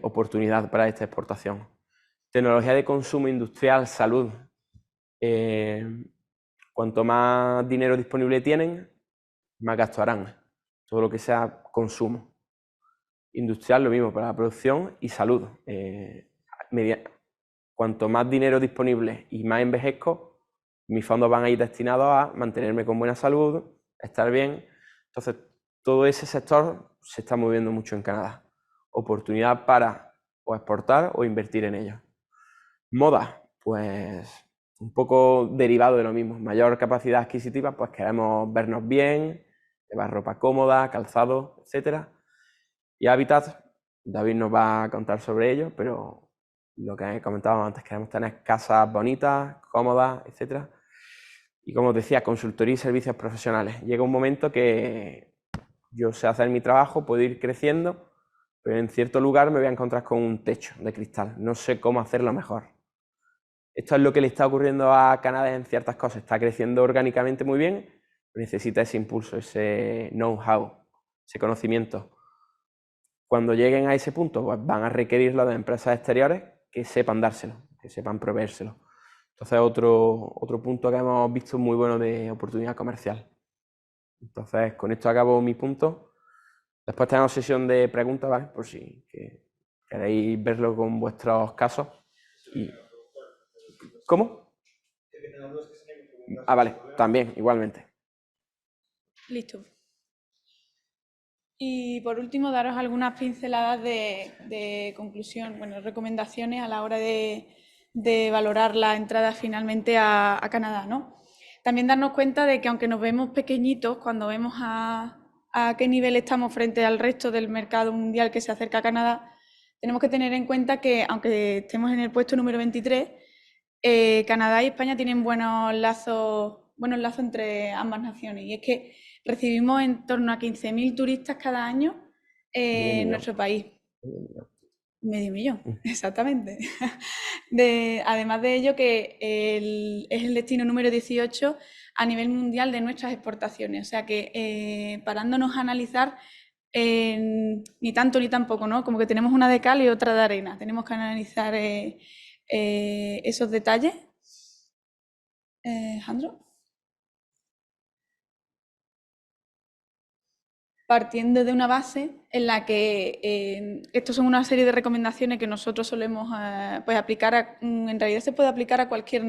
[SPEAKER 3] oportunidad para esta exportación. Tecnología de consumo industrial, salud. Cuanto más dinero disponible tienen, más gasto harán. Todo lo que sea consumo. Industrial, lo mismo para la producción y salud. Cuanto más dinero disponible y más envejezco, mis fondos van a ir destinados a mantenerme con buena salud, estar bien. Entonces, todo ese sector se está moviendo mucho en Canadá. Oportunidad para o exportar o invertir en ello. Moda, pues un poco derivado de lo mismo. Mayor capacidad adquisitiva, pues queremos vernos bien, llevar ropa cómoda, calzado, etc. Y hábitat, David nos va a contar sobre ello, pero lo que comentábamos antes, queremos tener casas bonitas, cómodas, etc. Y como os decía, consultoría y servicios profesionales. Llega un momento que yo sé hacer mi trabajo, puedo ir creciendo, pero en cierto lugar me voy a encontrar con un techo de cristal. No sé cómo hacerlo mejor. Esto es lo que le está ocurriendo a Canadá en ciertas cosas. Está creciendo orgánicamente muy bien, pero necesita ese impulso, ese know-how, ese conocimiento. Cuando lleguen a ese punto, pues van a requerirlo de empresas exteriores que sepan dárselo, que sepan proveérselo. Entonces, otro punto que hemos visto muy bueno de oportunidad comercial. Entonces, con esto acabo mi punto. Después tenemos sesión de preguntas, ¿vale? Por si queréis verlo con vuestros casos. ¿Cómo? Ah, vale, también, igualmente.
[SPEAKER 4] Listo. Y por último, daros algunas pinceladas de conclusión, bueno, recomendaciones a la hora de valorar la entrada finalmente a Canadá, ¿no? También darnos cuenta de que aunque nos vemos pequeñitos, cuando vemos a qué nivel estamos frente al resto del mercado mundial que se acerca a Canadá, tenemos que tener en cuenta que aunque estemos en el puesto número 23, Canadá y España tienen buenos lazos entre ambas naciones. Y es que recibimos en torno a 15.000 turistas cada año en nuestro país. Medio millón, exactamente. Además de ello, que es el destino número 18 a nivel mundial de nuestras exportaciones. O sea que parándonos a analizar, ni tanto ni tampoco, ¿no? Como que tenemos una de cal y otra de arena. Tenemos que analizar esos detalles. Jandro. Partiendo de una base en la que estos son una serie de recomendaciones que nosotros solemos pues aplicar, en realidad se puede aplicar a cualquier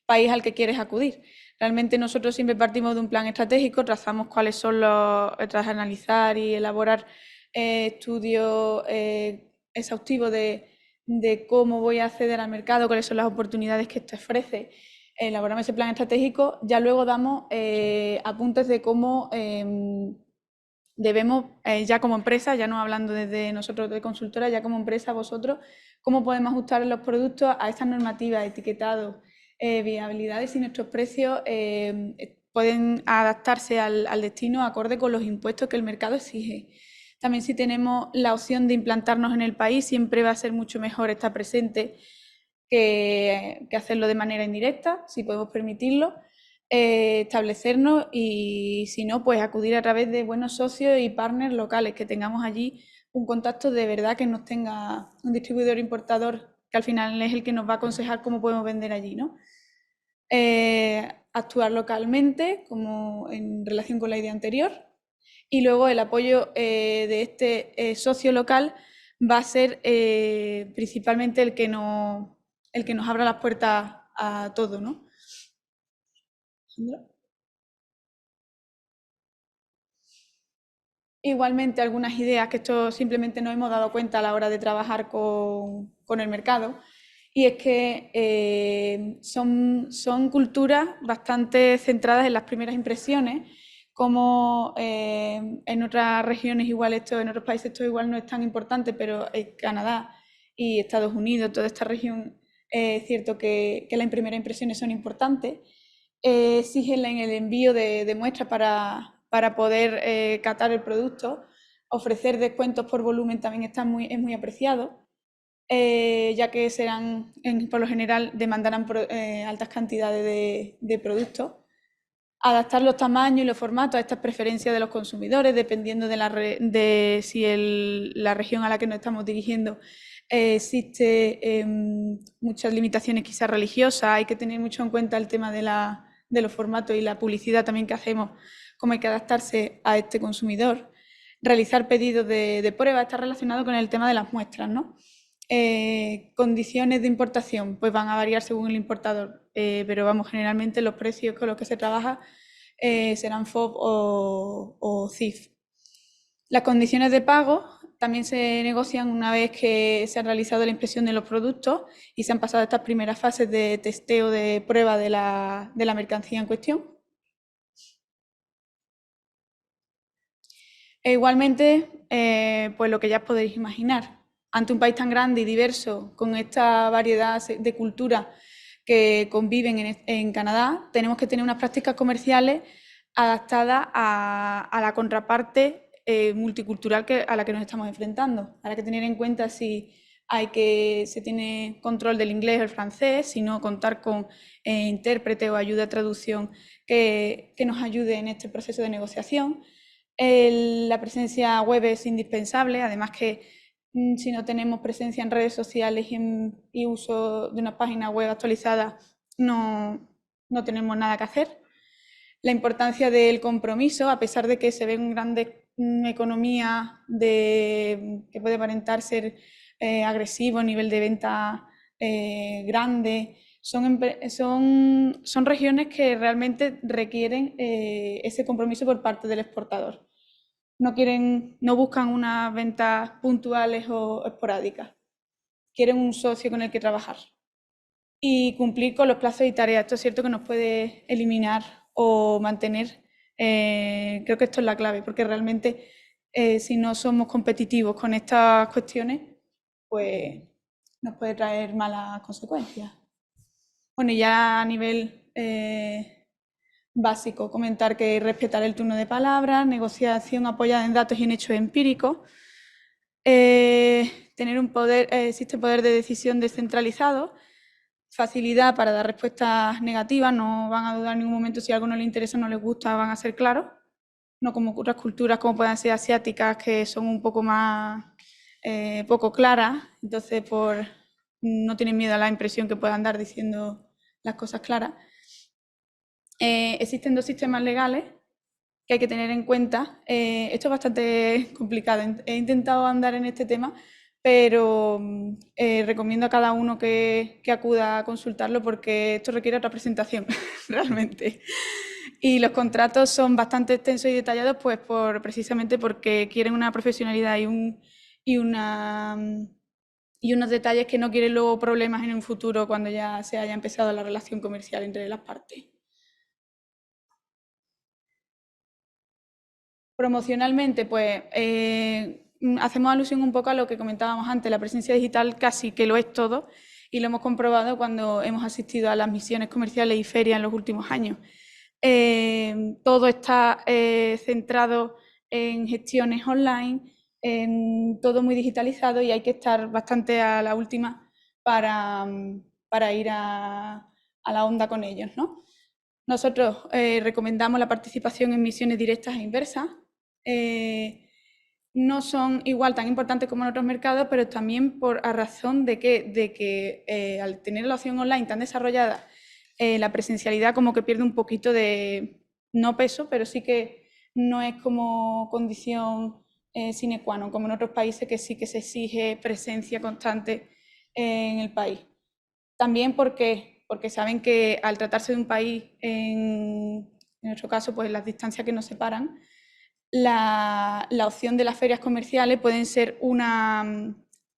[SPEAKER 4] país al que quieres acudir. Realmente nosotros siempre partimos de un plan estratégico, trazamos cuáles son tras analizar y elaborar estudios exhaustivos de cómo voy a acceder al mercado, cuáles son las oportunidades que esto ofrece. Elaboramos ese plan estratégico, ya luego damos apuntes de cómo debemos, ya como empresa, ya no hablando desde nosotros de consultora, ya como empresa vosotros, cómo podemos ajustar los productos a estas normativas, etiquetados, viabilidades, y nuestros precios pueden adaptarse al destino acorde con los impuestos que el mercado exige. También, si tenemos la opción de implantarnos en el país, siempre va a ser mucho mejor estar presente que hacerlo de manera indirecta, si podemos permitirlo. Establecernos, y si no, pues acudir a través de buenos socios y partners locales, que tengamos allí un contacto de verdad, que nos tenga un distribuidor importador, que al final es el que nos va a aconsejar cómo podemos vender allí, ¿no? Actuar localmente, como en relación con la idea anterior, y luego el apoyo de este socio local va a ser principalmente el que nos abra las puertas a todo, ¿no? Igualmente, algunas ideas que esto simplemente no hemos dado cuenta a la hora de trabajar con el mercado, y es que son culturas bastante centradas en las primeras impresiones, como en otras regiones igual esto, en otros países esto igual no es tan importante, pero en Canadá y Estados Unidos, toda esta región, es cierto que las primeras impresiones son importantes. Exigen en el envío de muestras para poder catar el producto. Ofrecer descuentos por volumen también es muy apreciado, ya que por lo general demandarán altas cantidades de productos. Adaptar los tamaños y los formatos a estas preferencias de los consumidores, dependiendo de si la región a la que nos estamos dirigiendo existe muchas limitaciones quizás religiosas. Hay que tener mucho en cuenta el tema de los formatos y la publicidad también que hacemos, cómo hay que adaptarse a este consumidor. Realizar pedidos de prueba está relacionado con el tema de las muestras, ¿no? Condiciones de importación, pues van a variar según el importador, pero vamos, generalmente los precios con los que se trabaja serán FOB o CIF. Las condiciones de pago también se negocian una vez que se ha realizado la impresión de los productos y se han pasado estas primeras fases de testeo, de prueba de la mercancía en cuestión. E igualmente, pues lo que ya podéis imaginar, ante un país tan grande y diverso, con esta variedad de culturas que conviven en Canadá, tenemos que tener unas prácticas comerciales adaptadas a la contraparte multicultural a la que nos estamos enfrentando. Habrá que tener en cuenta si se tiene control del inglés o el francés, si no, contar con intérprete o ayuda de traducción que nos ayude en este proceso de negociación. La presencia web es indispensable, además que si no tenemos presencia en redes sociales y uso de una página web actualizada, no tenemos nada que hacer. La importancia del compromiso, a pesar de que se ven grandes economías que puede aparentar ser agresivo, nivel de venta grande, son regiones que realmente requieren ese compromiso por parte del exportador. No buscan unas ventas puntuales o esporádicas. Quieren un socio con el que trabajar y cumplir con los plazos y tareas. Esto es cierto que nos puede eliminar o mantener. Creo que esto es la clave, porque realmente si no somos competitivos con estas cuestiones, pues nos puede traer malas consecuencias. Bueno, y ya a nivel básico, comentar que respetar el turno de palabra, negociación apoyada en datos y en hechos empíricos, tener existe poder de decisión descentralizado, facilidad para dar respuestas negativas, no van a dudar en ningún momento si algo no les interesa o no les gusta, van a ser claros, no como otras culturas como puedan ser asiáticas, que son un poco más poco claras, entonces no tienen miedo a la impresión que puedan dar diciendo las cosas claras. Existen 2 sistemas legales que hay que tener en cuenta. Esto es bastante complicado. He intentado andar en este tema, pero recomiendo a cada uno que acuda a consultarlo porque esto requiere otra presentación, realmente. Y los contratos son bastante extensos y detallados pues precisamente porque quieren una profesionalidad y unos detalles que no quieren luego problemas en un futuro cuando ya se haya empezado la relación comercial entre las partes. Promocionalmente, pues hacemos alusión un poco a lo que comentábamos antes, la presencia digital casi que lo es todo y lo hemos comprobado cuando hemos asistido a las misiones comerciales y ferias en los últimos años. Todo está centrado en gestiones online, todo muy digitalizado y hay que estar bastante a la última para ir a la onda con ellos, ¿no? Nosotros recomendamos la participación en misiones directas e inversas. No son igual tan importantes como en otros mercados, pero también a razón de que al tener la opción online tan desarrollada, la presencialidad como que pierde un poquito de, no peso, pero sí que no es como condición sine qua non, como en otros países que sí que se exige presencia constante en el país. También porque saben que al tratarse de un país, en nuestro caso, pues las distancias que nos separan, la opción de las ferias comerciales pueden ser una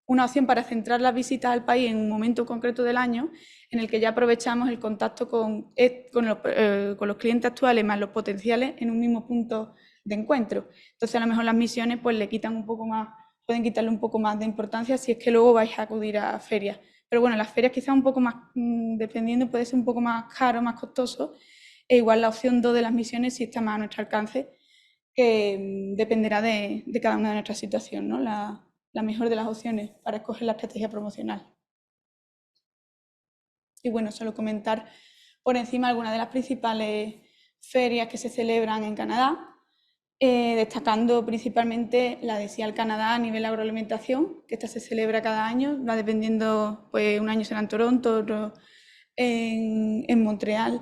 [SPEAKER 4] opción para centrar las visitas al país en un momento concreto del año en el que ya aprovechamos el contacto con los clientes actuales más los potenciales en un mismo punto de encuentro. Entonces, a lo mejor las misiones pues le quitan un poco más, pueden quitarle un poco más de importancia si es que luego vais a acudir a ferias. Pero bueno, las ferias quizás un poco más, dependiendo, puede ser un poco más caro, más costoso, e igual la opción 2 de las misiones sí está más a nuestro alcance, que dependerá de cada una de nuestras situaciones, ¿no? La mejor de las opciones para escoger la estrategia promocional. Y bueno, solo comentar por encima algunas de las principales ferias que se celebran en Canadá, destacando principalmente la de SIAL Canadá a nivel agroalimentación, que esta se celebra cada año, va dependiendo, pues un año será en Toronto, otro en Montreal,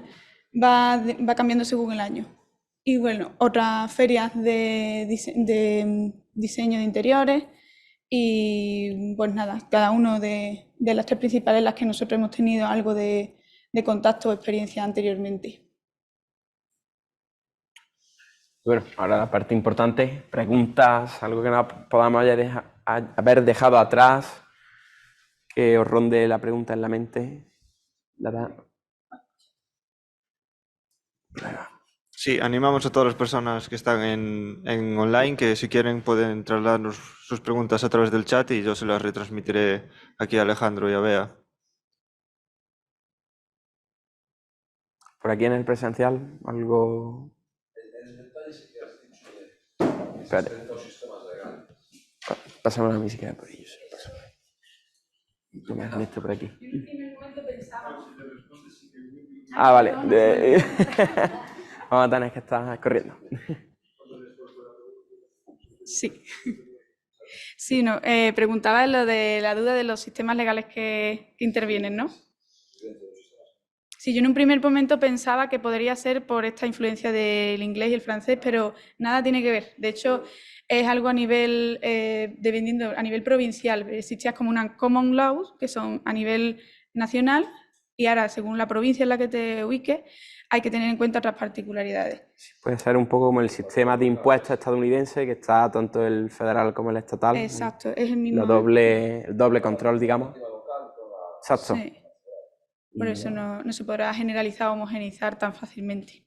[SPEAKER 4] va cambiando según el año. Y bueno, otras ferias de diseño de interiores y pues nada, cada uno de las tres principales en las que nosotros hemos tenido algo de contacto o experiencia anteriormente.
[SPEAKER 3] Bueno, ahora la parte importante, preguntas, algo que no podamos haber dejado atrás, que os ronde la pregunta en la mente.
[SPEAKER 6] Sí, animamos a todas las personas que están en online que si quieren pueden trasladarnos sus preguntas a través del chat y yo se las retransmitiré aquí a Alejandro y a Bea.
[SPEAKER 3] Por aquí en el presencial, algo... Espérate. Pasamos a mí si queda por ellos. Esto por aquí. Ah, vale. Vamos a tener que estar corriendo.
[SPEAKER 4] Sí. Sí, no, preguntaba lo de la duda de los sistemas legales que intervienen, ¿no? Sí, yo en un primer momento pensaba que podría ser por esta influencia del inglés y el francés, pero nada tiene que ver. De hecho, es algo a nivel, dependiendo, a nivel provincial. Existía como una common law, que son a nivel nacional, y ahora, según la provincia en la que te ubiques, hay que tener en cuenta otras particularidades.
[SPEAKER 3] Puede ser un poco como el sistema de impuestos estadounidense, que está tanto el federal como el estatal.
[SPEAKER 4] Exacto, es el mismo.
[SPEAKER 3] El doble control, digamos. Exacto.
[SPEAKER 4] Sí. Por eso no se podrá generalizar o homogeneizar tan fácilmente.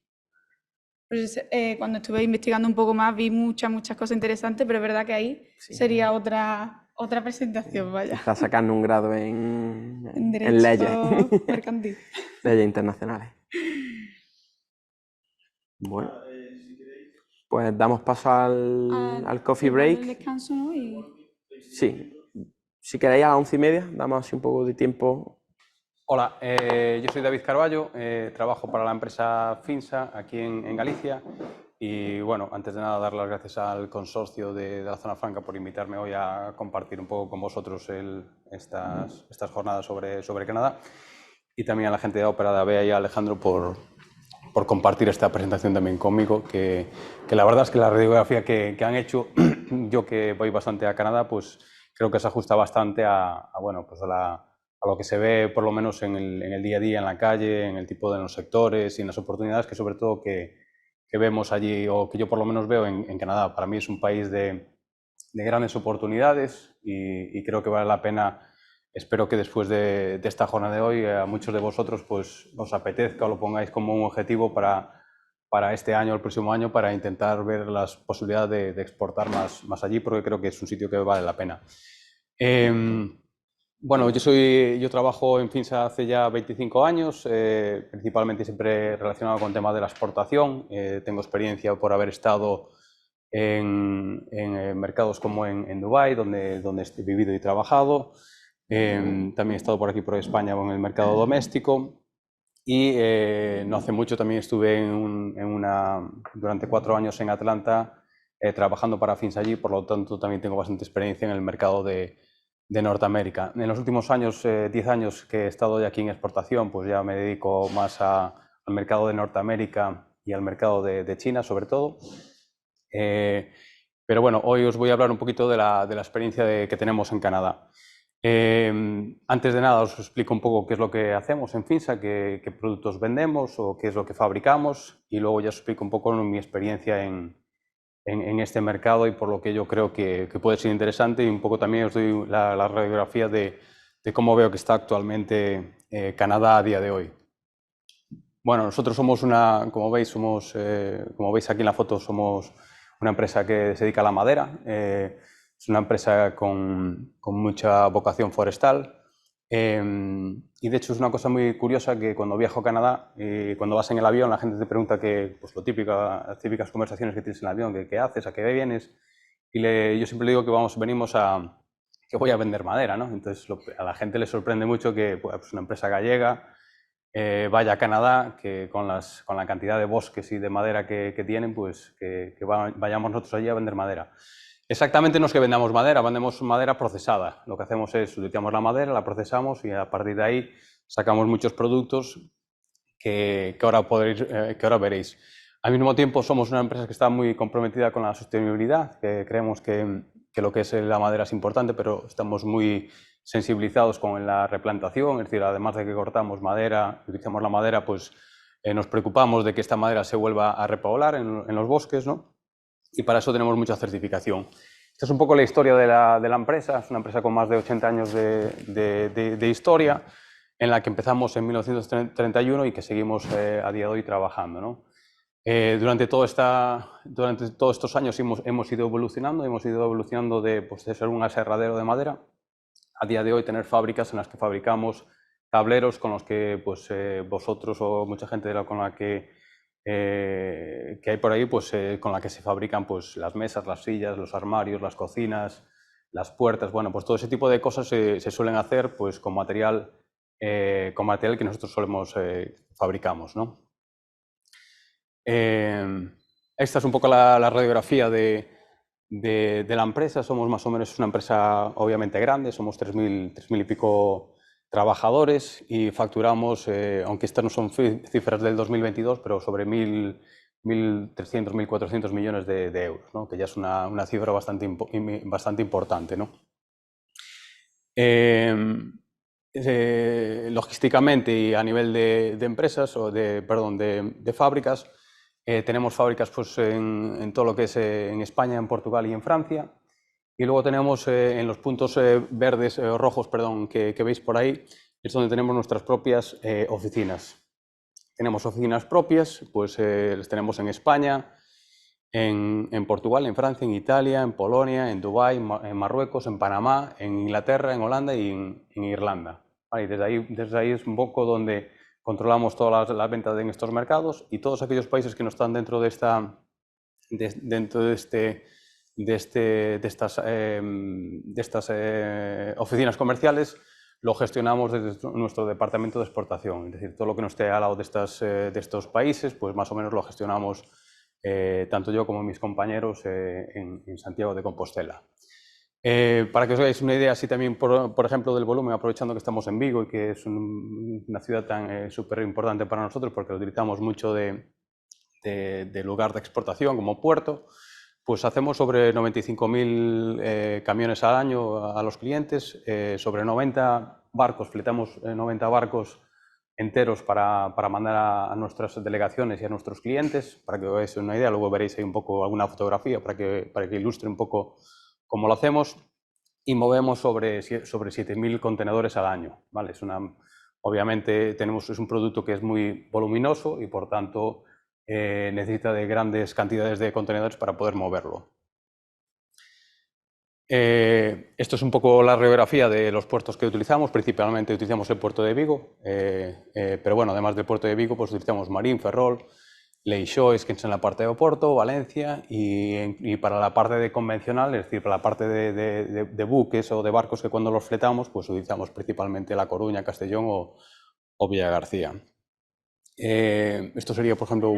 [SPEAKER 4] Pues, cuando estuve investigando un poco más vi muchas cosas interesantes, pero es verdad que ahí sería otra presentación, vaya.
[SPEAKER 3] Está sacando un grado en
[SPEAKER 4] Derecho
[SPEAKER 3] leyes.
[SPEAKER 4] mercantil.
[SPEAKER 3] Leyes internacionales. Bueno, pues damos paso al coffee break.
[SPEAKER 4] El descanso, ¿no?
[SPEAKER 3] Sí, si queréis a las 11:30, damos así un poco de tiempo.
[SPEAKER 7] Hola, yo soy David Carballo, trabajo para la empresa Finsa aquí en Galicia y bueno, antes de nada dar las gracias al consorcio de la Zona Franca por invitarme hoy a compartir un poco con vosotros estas jornadas sobre Canadá y también a la gente de Ópera, de Bea y a Alejandro por compartir esta presentación también conmigo, que la verdad es que la radiografía que han hecho, yo que voy bastante a Canadá, pues creo que se ajusta bastante bueno, pues a lo que se ve por lo menos en el día a día, en la calle, en el tipo de los sectores y en las oportunidades que sobre todo que vemos allí, o que yo por lo menos veo en Canadá. Para mí es un país de grandes oportunidades y creo que vale la pena. Espero que después de esta jornada de hoy a muchos de vosotros pues os apetezca o lo pongáis como un objetivo para este año o el próximo año, para intentar ver las posibilidades de exportar más allí, porque creo que es un sitio que vale la pena. Bueno, yo trabajo en Finsa hace ya 25 años, principalmente siempre relacionado con temas de la exportación. Tengo experiencia por haber estado en mercados como en Dubái, donde he vivido y trabajado. También he estado por aquí, por España, en el mercado doméstico. Y no hace mucho también estuve durante 4 años en Atlanta trabajando para Finsa allí, por lo tanto también tengo bastante experiencia en el mercado de Norteamérica. En los últimos años, 10 años que he estado ya aquí en exportación, pues ya me dedico más al mercado de Norteamérica y al mercado de China sobre todo. Pero bueno, hoy os voy a hablar un poquito de la experiencia que tenemos en Canadá. Antes de nada os explico un poco qué es lo que hacemos en Finsa, qué productos vendemos o qué es lo que fabricamos, y luego ya os explico un poco mi experiencia en este mercado y por lo que yo creo que puede ser interesante, y un poco también os doy la radiografía de cómo veo que está actualmente Canadá a día de hoy. Bueno, nosotros somos como veis aquí en la foto, somos una empresa que se dedica a la madera. Es una empresa con mucha vocación forestal. Y de hecho es una cosa muy curiosa que cuando viajo a Canadá, cuando vas en el avión, la gente te pregunta pues las típicas conversaciones que tienes en el avión, qué haces, a qué vienes, y yo siempre le digo que venimos que voy a vender madera, ¿no? Entonces a la gente le sorprende mucho que pues, una empresa gallega vaya a Canadá, que con la cantidad de bosques y de madera que tienen, pues que vayamos nosotros allí a vender madera. Exactamente no es que vendamos madera, vendemos madera procesada. Lo que hacemos es utilizamos la madera, la procesamos y a partir de ahí sacamos muchos productos que ahora veréis. Al mismo tiempo somos una empresa que está muy comprometida con la sostenibilidad, que creemos que lo que es la madera es importante, pero estamos muy sensibilizados con la replantación, es decir, además de que cortamos madera, utilizamos la madera, pues nos preocupamos de que esta madera se vuelva a repoblar en los bosques, ¿no? Y para eso tenemos mucha certificación. Esta es un poco la historia de la empresa. Es una empresa con más de 80 años de historia, en la que empezamos en 1931 y que seguimos a día de hoy trabajando, ¿no? Durante todos estos años hemos ido evolucionando de ser un aserradero de madera a día de hoy tener fábricas en las que fabricamos tableros con los que pues, vosotros o mucha gente con la que hay por ahí, pues con la que se fabrican pues, las mesas, las sillas, los armarios, las cocinas, las puertas. Bueno, pues todo ese tipo de cosas se suelen hacer pues, con material que nosotros fabricamos, ¿no? Esta es un poco la radiografía de la empresa. Somos más o menos una empresa obviamente grande, somos 3.000 y pico trabajadores y facturamos, aunque estas no son cifras del 2022, pero sobre 1.300, 1.400 millones de euros, ¿no? Que ya es una cifra bastante importante, ¿no? Logísticamente y a nivel de empresas, de fábricas, tenemos fábricas pues, en todo lo que es en España, en Portugal y en Francia. Y luego tenemos en los puntos verdes, rojos, perdón, que veis por ahí, es donde tenemos nuestras propias oficinas. Tenemos oficinas propias, pues las tenemos en España, en Portugal, en Francia, en Italia, en Polonia, en Dubái, en Marruecos, en Panamá, en Inglaterra, en Holanda y en Irlanda. Vale, y desde ahí es un poco donde controlamos todas las ventas en estos mercados, y todos aquellos países que no están dentro de estas oficinas comerciales, lo gestionamos desde nuestro departamento de exportación. Es decir, todo lo que no esté al lado de estos países, pues más o menos lo gestionamos tanto yo como mis compañeros en Santiago de Compostela. Para que os hagáis una idea así también, por ejemplo, del volumen, aprovechando que estamos en Vigo y que es una ciudad tan súper importante para nosotros porque lo utilizamos mucho de lugar de exportación como puerto, Pues hacemos sobre 95.000 camiones al año a los clientes, sobre 90 barcos, fletamos 90 barcos enteros para mandar a nuestras delegaciones y a nuestros clientes, para que os hagáis una idea. Luego veréis ahí un poco alguna fotografía para que ilustre un poco cómo lo hacemos, y movemos sobre 7.000 contenedores al año, ¿vale? Obviamente es un producto que es muy voluminoso y por tanto necesita de grandes cantidades de contenedores para poder moverlo. Esto es un poco la radiografía de los puertos que utilizamos. Principalmente utilizamos el puerto de Vigo, pero bueno, además del puerto de Vigo, pues utilizamos Marín, Ferrol, Leixões, que es en la parte de Oporto, Valencia, y para la parte de convencional, es decir, para la parte de buques o de barcos que cuando los fletamos, pues utilizamos principalmente La Coruña, Castellón o Villagarcía. Esto sería, por ejemplo,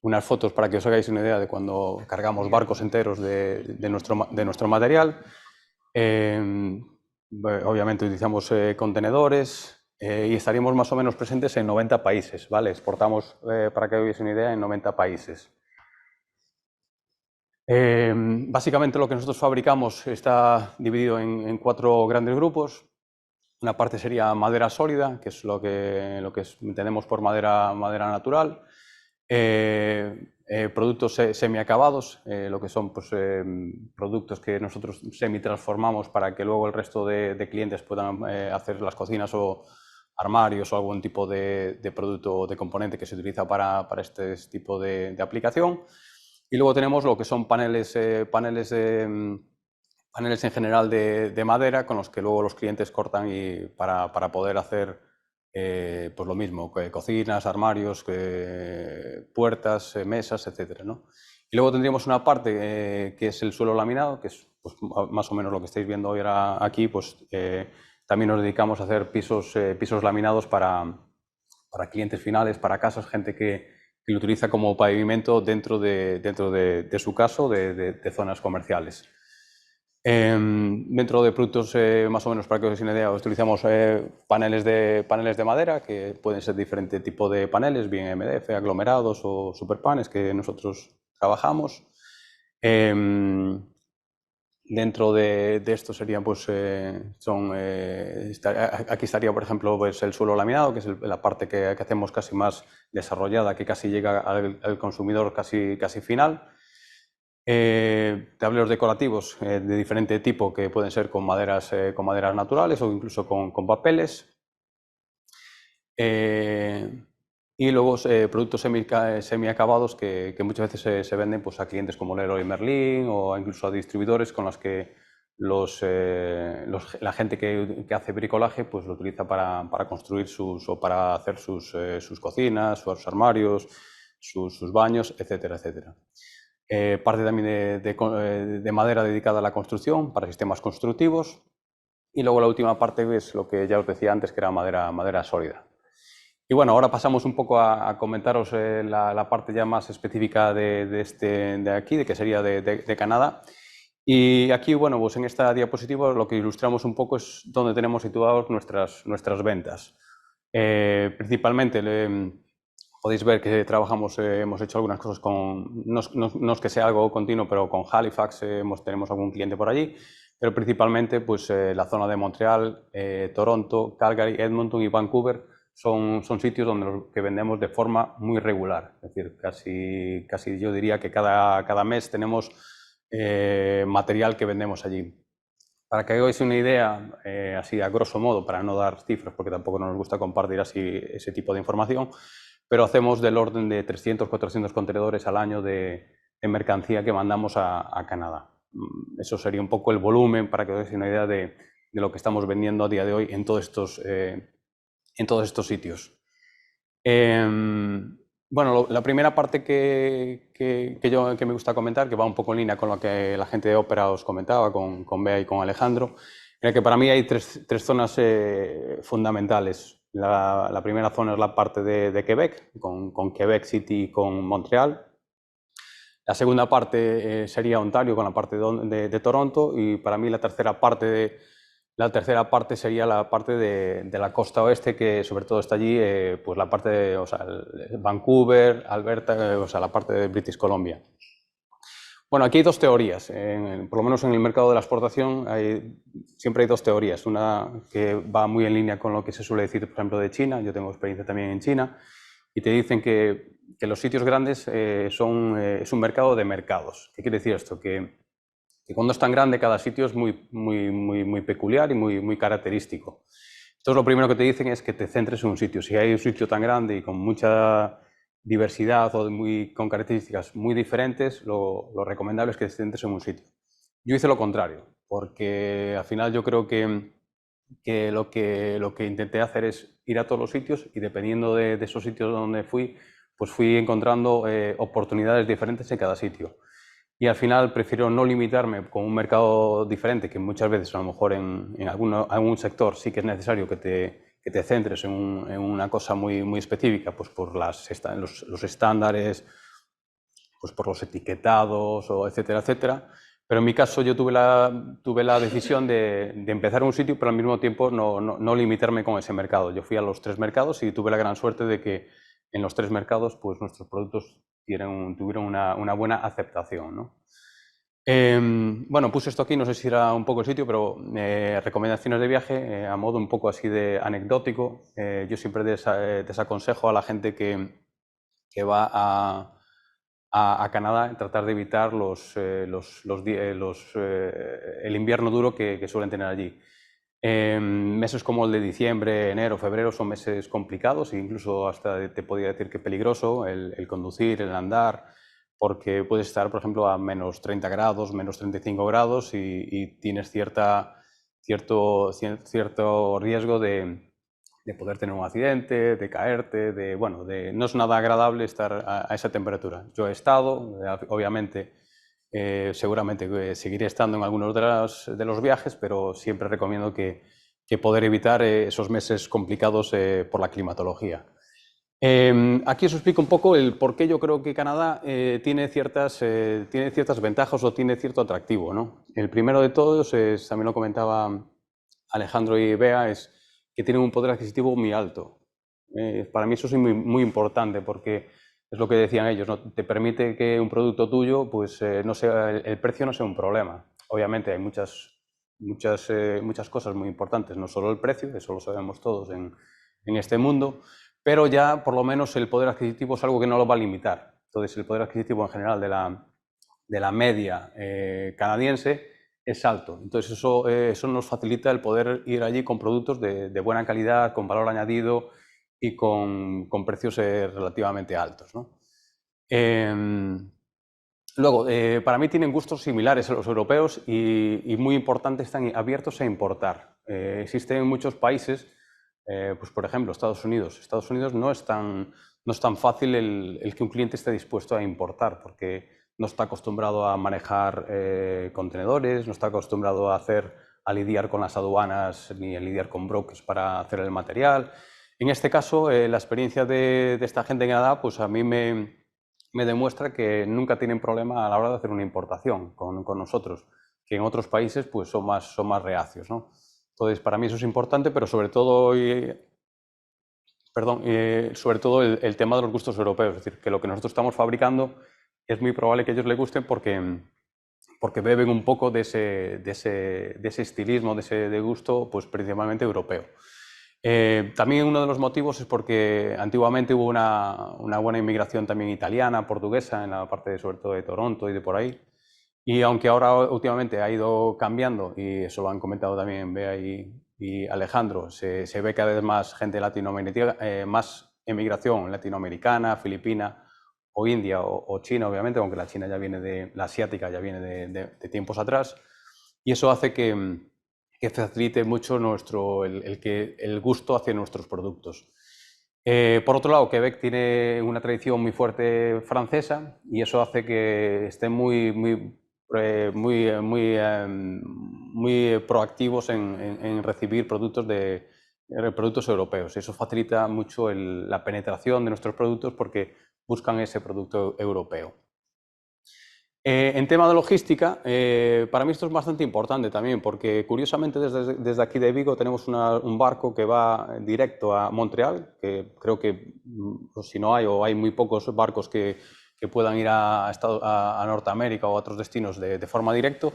[SPEAKER 7] unas fotos para que os hagáis una idea de cuando cargamos barcos enteros de nuestro material. Obviamente utilizamos contenedores y estaríamos más o menos presentes en 90 países, ¿vale? Exportamos, para que os hagáis una idea, en 90 países. Básicamente lo que nosotros fabricamos está dividido en 4 grandes grupos. Una parte sería madera sólida, que es lo que entendemos por madera natural. Productos semiacabados, lo que son pues, productos que nosotros semi-transformamos para que luego el resto de clientes puedan hacer las cocinas o armarios o algún tipo de producto o de componente que se utiliza para este tipo de aplicación. Y luego tenemos lo que son paneles en general de madera, con los que luego los clientes cortan para poder hacer pues lo mismo, cocinas, armarios, puertas, mesas, etc., ¿no? Y luego tendríamos una parte que es el suelo laminado, que es pues, más o menos lo que estáis viendo hoy ahora aquí. Pues también nos dedicamos a hacer pisos laminados para clientes finales, para casas, gente que lo utiliza como pavimento dentro de su casa, de zonas comerciales. Dentro de productos, más o menos para que os hagáis una idea, utilizamos paneles de madera, que pueden ser diferente tipo de paneles, bien MDF, aglomerados o superpanes, que nosotros trabajamos. Dentro de esto serían, pues, aquí estaría, por ejemplo, pues, el suelo laminado, que es la parte que hacemos casi más desarrollada, que casi llega al consumidor casi final. Tableros decorativos de diferente tipo, que pueden ser con maderas naturales o incluso con papeles. Y luego productos semiacabados que muchas veces se venden pues, a clientes como Leroy Merlin o incluso a distribuidores con los que la gente que hace bricolaje pues, lo utiliza para construir o para hacer sus cocinas, sus armarios, sus baños, etcétera, etcétera. Parte también de madera dedicada a la construcción, para sistemas constructivos. Y luego la última parte es lo que ya os decía antes, que era madera sólida. Y bueno, ahora pasamos un poco a comentaros la parte ya más específica de aquí, que sería de Canadá. Y aquí, bueno, pues en esta diapositiva lo que ilustramos un poco es dónde tenemos situadas nuestras ventas. Principalmente podéis ver que trabajamos, hemos hecho algunas cosas no es que sea algo continuo, pero con Halifax tenemos algún cliente por allí, pero principalmente pues la zona de Montreal, Toronto, Calgary, Edmonton y Vancouver son sitios donde que vendemos de forma muy regular. Es decir, casi yo diría que cada mes tenemos material que vendemos allí. Para que hagáis una idea, así a grosso modo, para no dar cifras, porque tampoco nos gusta compartir así ese tipo de información, pero hacemos del orden de 300-400 contenedores al año de mercancía que mandamos a Canadá. Eso sería un poco el volumen, para que os hagáis una idea de lo que estamos vendiendo a día de hoy en todos estos sitios. Bueno, la primera parte que me gusta comentar, que va un poco en línea con lo que la gente de Ópera os comentaba, con Bea y con Alejandro, era que para mí hay tres zonas fundamentales. La primera zona es la parte de Quebec, con Quebec City y con Montreal. La segunda parte sería Ontario, con la parte de Toronto, y para mí la tercera parte sería la parte de la costa oeste, que sobre todo está allí, pues la parte de Vancouver, Alberta, la parte de British Columbia. Bueno, aquí hay dos teorías, por lo menos en el mercado de la exportación siempre hay dos teorías, una que va muy en línea con lo que se suele decir, por ejemplo, de China, yo tengo experiencia también en China, y te dicen que los sitios grandes es un mercado de mercados. ¿Qué quiere decir esto? Que cuando es tan grande cada sitio es muy peculiar y muy característico. Entonces lo primero que te dicen es que te centres en un sitio. Si hay un sitio tan grande y con mucha diversidad o con características muy diferentes, lo recomendable es que te centres en un sitio. Yo hice lo contrario, porque al final yo creo que lo que intenté hacer es ir a todos los sitios y dependiendo de esos sitios donde fui, pues fui encontrando oportunidades diferentes en cada sitio. Y al final prefiero no limitarme con un mercado diferente, que muchas veces a lo mejor en algún sector sí que es necesario que te centres en una cosa muy específica, pues por los estándares, pues por los etiquetados, etcétera, etcétera. Pero en mi caso yo tuve la decisión de empezar en un sitio, pero al mismo tiempo no limitarme con ese mercado. Yo fui a los 3 mercados y tuve la gran suerte de que en los 3 mercados pues nuestros productos tuvieron una buena aceptación, ¿no? Bueno, puse esto aquí, no sé si era un poco el sitio, pero recomendaciones de viaje, a modo un poco así de anecdótico. Yo siempre desaconsejo a la gente que va a Canadá tratar de evitar el invierno duro que suelen tener allí. Meses como el de diciembre, enero, febrero son meses complicados e incluso hasta te podría decir que peligroso el conducir, el andar, porque puedes estar, por ejemplo, a menos 30 grados, menos 35 grados y tienes cierto riesgo de poder tener un accidente, de caerte, no es nada agradable estar a esa temperatura. Yo he estado, obviamente, seguramente seguiré estando en algunos de los viajes, pero siempre recomiendo que poder evitar esos meses complicados por la climatología. Aquí os explico un poco el por qué yo creo que Canadá tiene ciertas ventajas o tiene cierto atractivo, ¿no? El primero de todos, también lo comentaba Alejandro y Bea, es que tienen un poder adquisitivo muy alto. Para mí eso es muy importante porque es lo que decían ellos, ¿no? Te permite que un producto tuyo, pues el precio no sea un problema. Obviamente hay muchas cosas muy importantes, no solo el precio, eso lo sabemos todos en este mundo, pero ya por lo menos el poder adquisitivo es algo que no lo va a limitar. Entonces el poder adquisitivo en general de la media canadiense es alto. Entonces eso nos facilita el poder ir allí con productos de buena calidad, con valor añadido y con precios relativamente altos, ¿no? Luego, para mí tienen gustos similares a los europeos y muy importante, están abiertos a importar. Existen en muchos países, pues por ejemplo Estados Unidos. Estados Unidos no es tan fácil el que un cliente esté dispuesto a importar porque no está acostumbrado a manejar contenedores, no está acostumbrado a lidiar con las aduanas ni a lidiar con brokers para hacer el material. En este caso, la experiencia de esta gente en Canadá, pues a mí me demuestra que nunca tienen problema a la hora de hacer una importación con nosotros, que en otros países pues son más reacios, ¿no? Entonces, para mí eso es importante, pero sobre todo el tema de los gustos europeos, es decir, que lo que nosotros estamos fabricando es muy probable que a ellos les guste porque beben un poco de ese estilismo, de gusto, pues principalmente europeo. También uno de los motivos es porque antiguamente hubo una buena inmigración también italiana, portuguesa, en la parte sobre todo de Toronto y de por ahí. Y aunque ahora últimamente ha ido cambiando, y eso lo han comentado también Bea y Alejandro, se ve cada vez más gente latinoamericana, más emigración latinoamericana, filipina o India o China, obviamente, aunque la China ya viene la asiática ya viene de tiempos atrás. Y eso hace que facilite mucho el gusto hacia nuestros productos. Por otro lado, Quebec tiene una tradición muy fuerte francesa y eso hace que estén muy proactivos en recibir productos europeos. Eso facilita mucho la penetración de nuestros productos porque buscan ese producto europeo. En tema de logística, para mí esto es bastante importante también porque curiosamente desde aquí de Vigo tenemos un barco que va directo a Montreal, que creo que pues, si no hay o hay muy pocos barcos que que puedan ir a Norteamérica o a otros destinos de forma directa.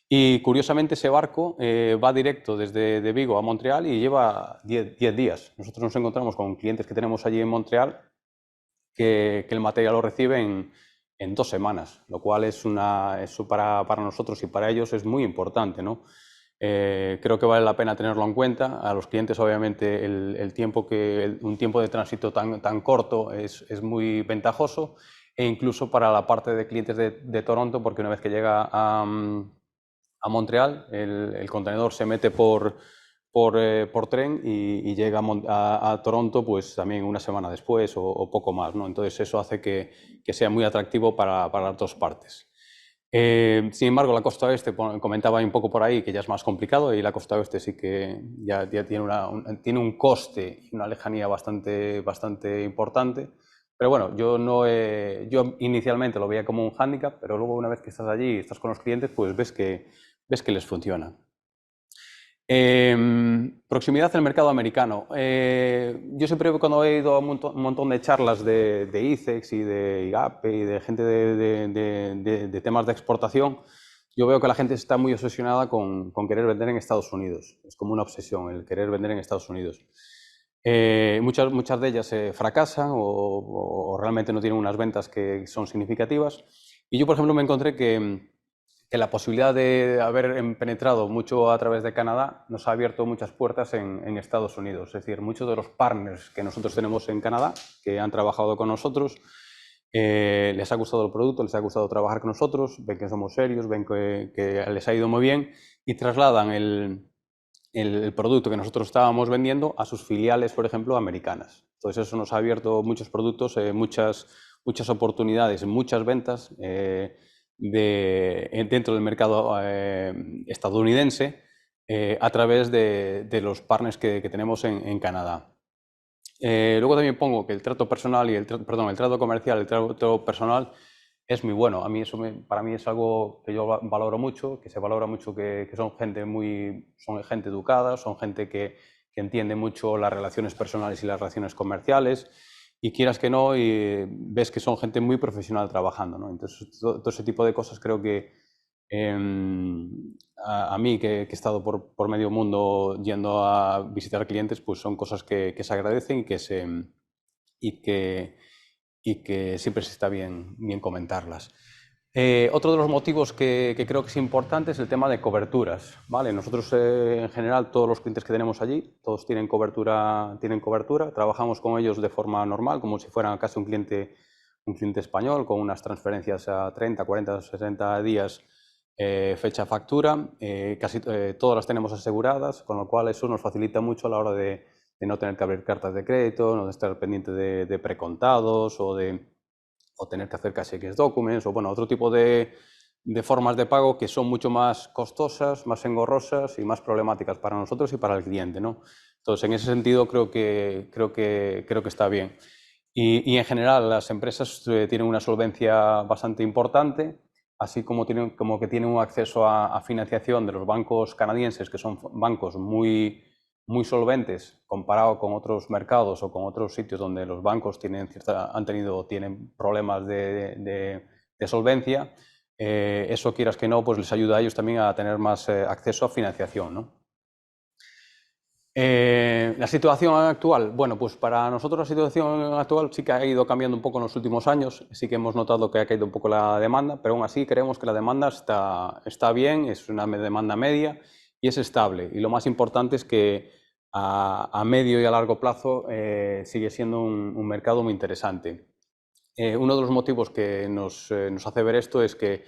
[SPEAKER 7] Y curiosamente ese barco va directo desde de Vigo a Montreal y lleva 10 días. Nosotros nos encontramos con clientes que tenemos allí en Montreal que el material lo recibe en 2 semanas, lo cual eso para nosotros y para ellos es muy importante, ¿no? Creo que vale la pena tenerlo en cuenta. A los clientes, obviamente, un tiempo de tránsito tan corto es muy ventajoso, e incluso para la parte de clientes de Toronto, porque una vez que llega a Montreal, el contenedor se mete por tren y llega a Toronto pues también una semana después o poco más, ¿no? Entonces eso hace que sea muy atractivo para las dos partes. Sin embargo, la costa oeste, comentaba un poco por ahí que ya es más complicado, y la costa oeste sí que ya tiene un coste y una lejanía bastante importante. Pero bueno, yo inicialmente lo veía como un hándicap, pero luego una vez que estás allí y estás con los clientes, pues ves que les funciona. Proximidad al mercado americano. Yo siempre, cuando he ido a un montón de charlas de ICEX y de IGAPE y de gente de temas de exportación, yo veo que la gente está muy obsesionada con querer vender en Estados Unidos. Es como una obsesión el querer vender en Estados Unidos. Muchas de ellas fracasan o realmente no tienen unas ventas que son significativas. Y yo, por ejemplo, me encontré que la posibilidad de haber penetrado mucho a través de Canadá nos ha abierto muchas puertas en Estados Unidos. Es decir, muchos de los partners que nosotros tenemos en Canadá, que han trabajado con nosotros, les ha gustado el producto, les ha gustado trabajar con nosotros, ven que somos serios, ven que les ha ido muy bien y trasladan el producto que nosotros estábamos vendiendo a sus filiales, por ejemplo, americanas. Entonces eso nos ha abierto muchos productos, muchas oportunidades, muchas ventas dentro del mercado estadounidense a través de los partners que tenemos en Canadá. Luego también pongo que el trato personal y el trato comercial, el trato personal es muy bueno. A mí para mí es algo que yo valoro mucho, que se valora mucho, que son gente educada, son gente que entiende mucho las relaciones personales y las relaciones comerciales, y quieras que no, y ves que son gente muy profesional trabajando, ¿no? Entonces, todo ese tipo de cosas creo que a mí, que he estado por medio mundo yendo a visitar clientes, pues son cosas que se agradecen y que siempre se está bien comentarlas. Otro de los motivos que creo que es importante es el tema de coberturas, ¿vale? Nosotros, en general, todos los clientes que tenemos allí, todos tienen cobertura, trabajamos con ellos de forma normal, como si fueran casi un cliente español, con unas transferencias a 30, 40, 60 días, fecha factura, casi todas las tenemos aseguradas, con lo cual eso nos facilita mucho a la hora de no tener que abrir cartas de crédito, no de estar pendiente de precontados o tener que hacer cash documents o bueno, otro tipo de formas de pago que son mucho más costosas, más engorrosas y más problemáticas para nosotros y para el cliente, ¿no? Entonces, en ese sentido creo que está bien. Y en general las empresas tienen una solvencia bastante importante, así como que tienen un acceso a financiación de los bancos canadienses, que son bancos muy solventes comparado con otros mercados o con otros sitios donde los bancos tienen problemas de solvencia. Eso, quieras que no, pues les ayuda a ellos también a tener más acceso a financiación, ¿no? La situación actual, bueno, pues para nosotros la situación actual sí que ha ido cambiando un poco en los últimos años, sí que hemos notado que ha caído un poco la demanda, pero aún así creemos que la demanda está bien, es una demanda media y es estable, y lo más importante es que a medio y a largo plazo sigue siendo un mercado muy interesante. Uno de los motivos que nos hace ver esto es que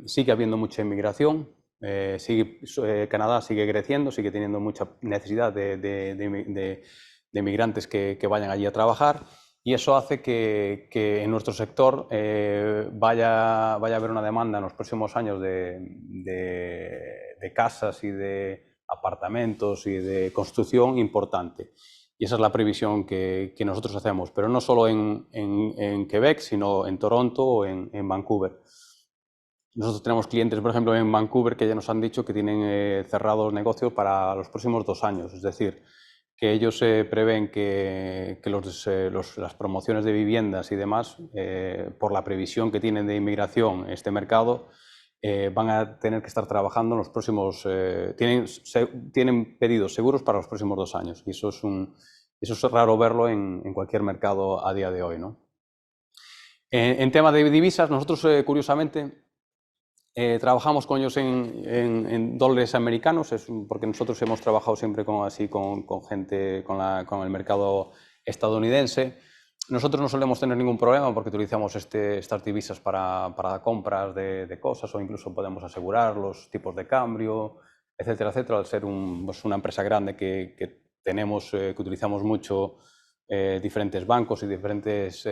[SPEAKER 7] sigue habiendo mucha inmigración, Canadá sigue creciendo, sigue teniendo mucha necesidad de inmigrantes que vayan allí a trabajar, y eso hace que en nuestro sector vaya a haber una demanda en los próximos años de casas y de apartamentos y de construcción importante. Y esa es la previsión que nosotros hacemos, pero no solo en Quebec, sino en Toronto o en Vancouver. Nosotros tenemos clientes, por ejemplo, en Vancouver, que ya nos han dicho que tienen cerrados negocios para los próximos 2 años. Es decir, que ellos prevén que las promociones de viviendas y demás, por la previsión que tienen de inmigración en este mercado, van a tener que estar trabajando en los próximos... tienen pedidos seguros para los próximos 2 años, y eso es raro verlo en cualquier mercado a día de hoy, ¿no? En tema de divisas, nosotros, curiosamente, trabajamos con ellos en dólares americanos, porque nosotros hemos trabajado siempre con gente, con el mercado estadounidense. Nosotros no solemos tener ningún problema porque utilizamos estas divisas para compras de cosas, o incluso podemos asegurar los tipos de cambio, etcétera, etcétera, al ser una empresa grande que utilizamos mucho diferentes bancos y diferentes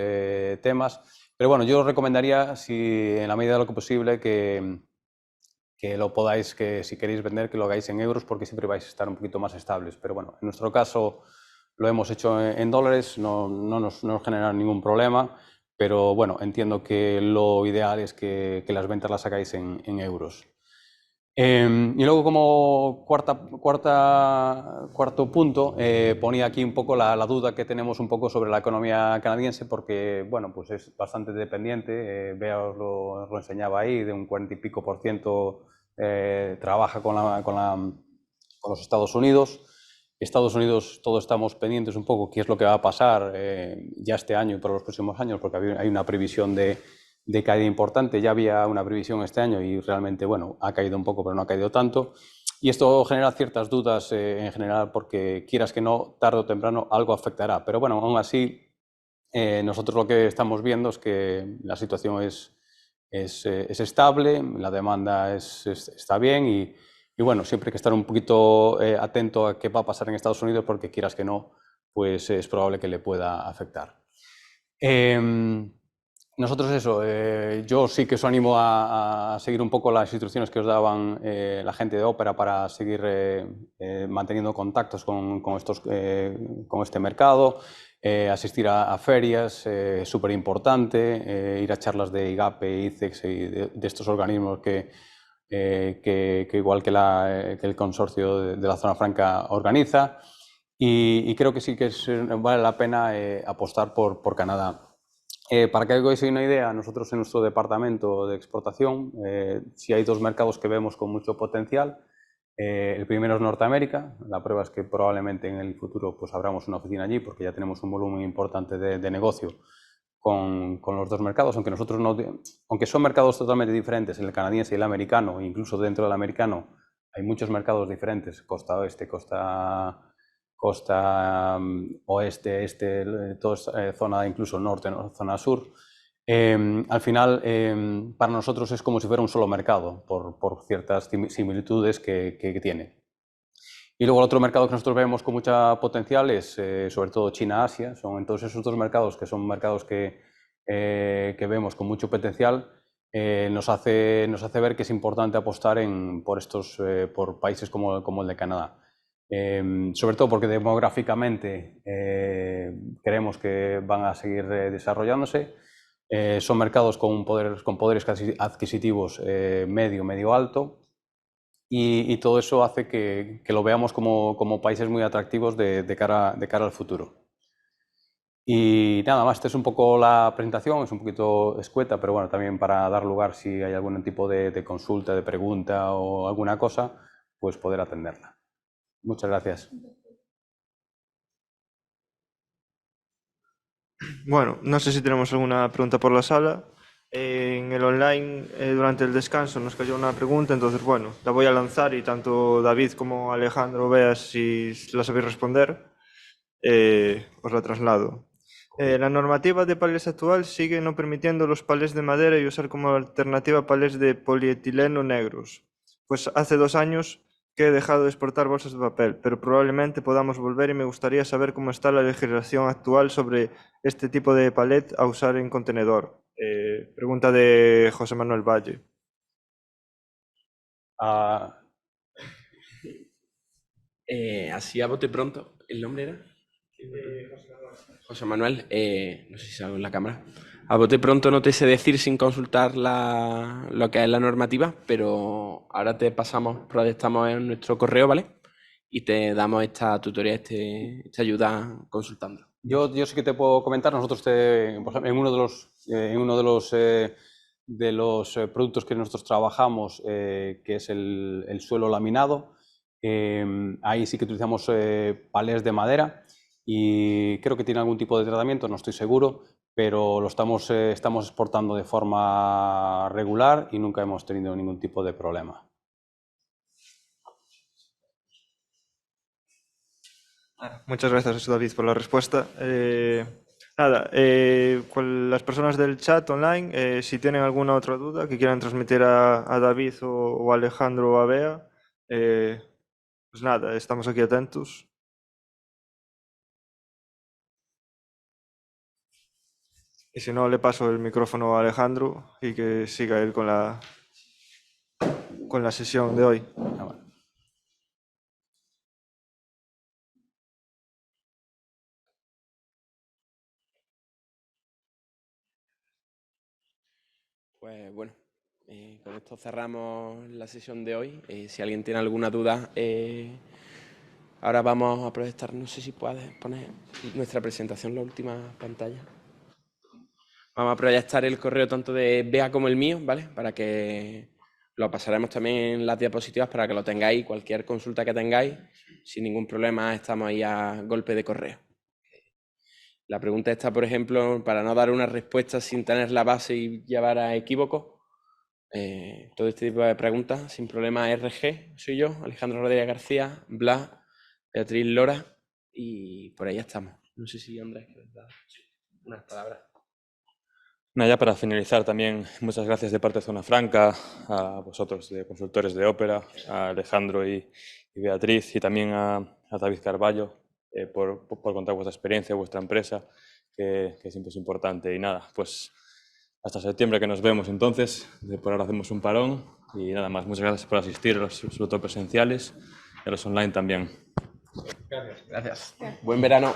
[SPEAKER 7] temas. Pero bueno, yo os recomendaría, si en la medida de lo que posible, que lo podáis, que si queréis vender, que lo hagáis en euros, porque siempre vais a estar un poquito más estables. Pero bueno, en nuestro caso lo hemos hecho en dólares, no nos genera ningún problema, pero bueno, entiendo que lo ideal es que las ventas las hagáis en euros. Y luego, como cuarto punto, ponía aquí un poco la duda que tenemos un poco sobre la economía canadiense, porque bueno, pues es bastante dependiente. Bea os lo enseñaba ahí, de un 40 y pico % trabaja con los Estados Unidos. Estados Unidos, todos estamos pendientes un poco qué es lo que va a pasar ya este año y por los próximos años, porque hay una previsión de caída importante. Ya había una previsión este año y realmente, bueno, ha caído un poco, pero no ha caído tanto. Y esto genera ciertas dudas en general, porque quieras que no, tarde o temprano algo afectará. Pero bueno, aún así, nosotros lo que estamos viendo es que la situación es estable, la demanda está bien y bueno, siempre hay que estar un poquito atento a qué va a pasar en Estados Unidos, porque quieras que no, pues es probable que le pueda afectar. Nosotros yo sí que os animo a seguir un poco las instrucciones que os daban la gente de Opera para seguir manteniendo contactos con este mercado, asistir a ferias, súper importante, ir a charlas de IGAPE, ICEX y de estos organismos que igual que el consorcio de la Zona Franca organiza, y creo que sí que vale la pena apostar por Canadá. Para que hagáis una idea, nosotros en nuestro departamento de exportación, si hay 2 mercados que vemos con mucho potencial. El primero es Norteamérica. La prueba es que probablemente en el futuro pues abramos una oficina allí, porque ya tenemos un volumen importante de negocio con los 2 mercados, aunque son mercados totalmente diferentes, el canadiense y el americano. Incluso dentro del americano hay muchos mercados diferentes: costa oeste, costa oeste, este, toda zona, incluso norte, zona sur. Al final, para nosotros es como si fuera un solo mercado, por ciertas similitudes que tiene. Y luego el otro mercado que nosotros vemos con mucha potencial es sobre todo China-Asia. Son entonces esos 2 mercados que son mercados que vemos con mucho potencial. Nos hace ver que es importante apostar por países como el de Canadá. Sobre todo porque demográficamente creemos que van a seguir desarrollándose. Son mercados con poderes adquisitivos medio alto, y todo eso hace que lo veamos como países muy atractivos de cara al futuro. Y nada más, esta es un poco la presentación, es un poquito escueta, pero bueno, también para dar lugar, si hay algún tipo de consulta, de pregunta o alguna cosa, pues poder atenderla. Muchas gracias.
[SPEAKER 6] Bueno, no sé si tenemos alguna pregunta por la sala. En el online, durante el descanso, nos cayó una pregunta, entonces, bueno, la voy a lanzar, y tanto David como Alejandro, veas si la sabéis responder, os la traslado. La normativa de palés actual sigue no permitiendo los palés de madera y usar como alternativa palés de polietileno negros. Pues hace 2 años que he dejado de exportar bolsas de papel, pero probablemente podamos volver, y me gustaría saber cómo está la legislación actual sobre este tipo de palet a usar en contenedor. Pregunta de José Manuel Valle.
[SPEAKER 3] Así a bote pronto, ¿el nombre era? José Manuel, no sé si salgo en la cámara. A bote pronto no te sé decir sin consultar lo que es la normativa, pero ahora te proyectamos en nuestro correo, ¿vale? y te damos esta tutoría, esta ayuda consultando.
[SPEAKER 7] Yo sí que te puedo comentar, nosotros por ejemplo, en uno de los productos que nosotros trabajamos, que es el suelo laminado, ahí sí que utilizamos palés de madera y creo que tiene algún tipo de tratamiento, no estoy seguro, pero lo estamos exportando de forma regular y nunca hemos tenido ningún tipo de problema.
[SPEAKER 6] Muchas gracias, David, por la respuesta. Las personas del chat online, si tienen alguna otra duda que quieran transmitir a David o a Alejandro o a Bea, pues nada, estamos aquí atentos. Y si no, le paso el micrófono a Alejandro y que siga él con la sesión de hoy.
[SPEAKER 3] Pues bueno, con esto cerramos la sesión de hoy. Si alguien tiene alguna duda, ahora vamos a proyectar, no sé si puedes poner nuestra presentación en la última pantalla. Vamos a proyectar el correo tanto de Bea como el mío, ¿vale? Para que lo pasaremos también en las diapositivas para que lo tengáis, cualquier consulta que tengáis, sin ningún problema estamos ahí a golpe de correo. La pregunta está, por ejemplo, para no dar una respuesta sin tener la base y llevar a equívocos. Todo este tipo de preguntas, sin problema, RG, soy yo, Alejandro Rodríguez García, Blas, Beatriz Lora, y por ahí estamos. No sé si Andrés quieres dar unas palabras.
[SPEAKER 8] Ya para finalizar también, muchas gracias de parte de Zona Franca, a vosotros de consultores de ópera, a Alejandro y Beatriz, y también a David Carballo por contar vuestra experiencia, vuestra empresa, que siempre es importante. Y nada, pues hasta septiembre que nos vemos entonces, por ahora hacemos un parón y nada más. Muchas gracias por asistir a los sobre todo presenciales y a los online también.
[SPEAKER 3] Gracias. Buen verano.